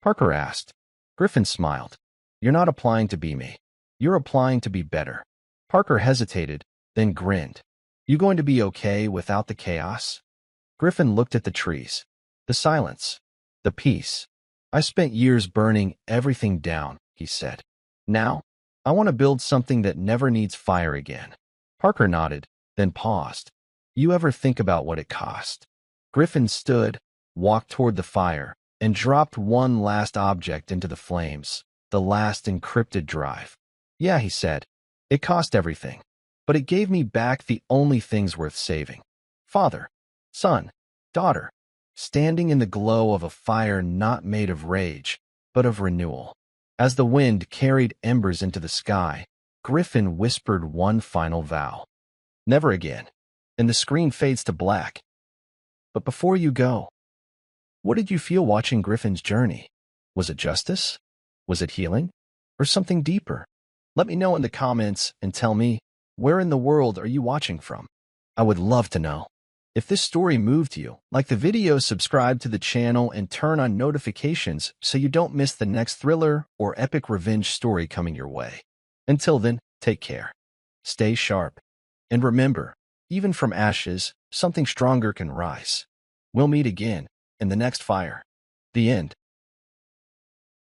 S1: Parker asked. Griffin smiled. "You're not applying to be me. You're applying to be better." Parker hesitated, then grinned. "You going to be okay without the chaos?" Griffin looked at the trees, the silence, the peace. "I spent years burning everything down," he said. "Now, I want to build something that never needs fire again." Parker nodded, then paused. "You ever think about what it cost?" Griffin stood, walked toward the fire, and dropped one last object into the flames, the last encrypted drive. "Yeah," he said, "it cost everything, but it gave me back the only things worth saving. Father, son, daughter, standing in the glow of a fire not made of rage, but of renewal." As the wind carried embers into the sky, Griffin whispered one final vow. "Never again," and the screen fades to black. But before you go, what did you feel watching Griffin's journey? Was it justice? Was it healing? Or something deeper? Let me know in the comments and tell me, where in the world are you watching from? I would love to know. If this story moved you, like the video, subscribe to the channel, and turn on notifications so you don't miss the next thriller or epic revenge story coming your way. Until then, take care. Stay sharp. And remember, even from ashes, something stronger can rise. We'll meet again in the next fire. The end.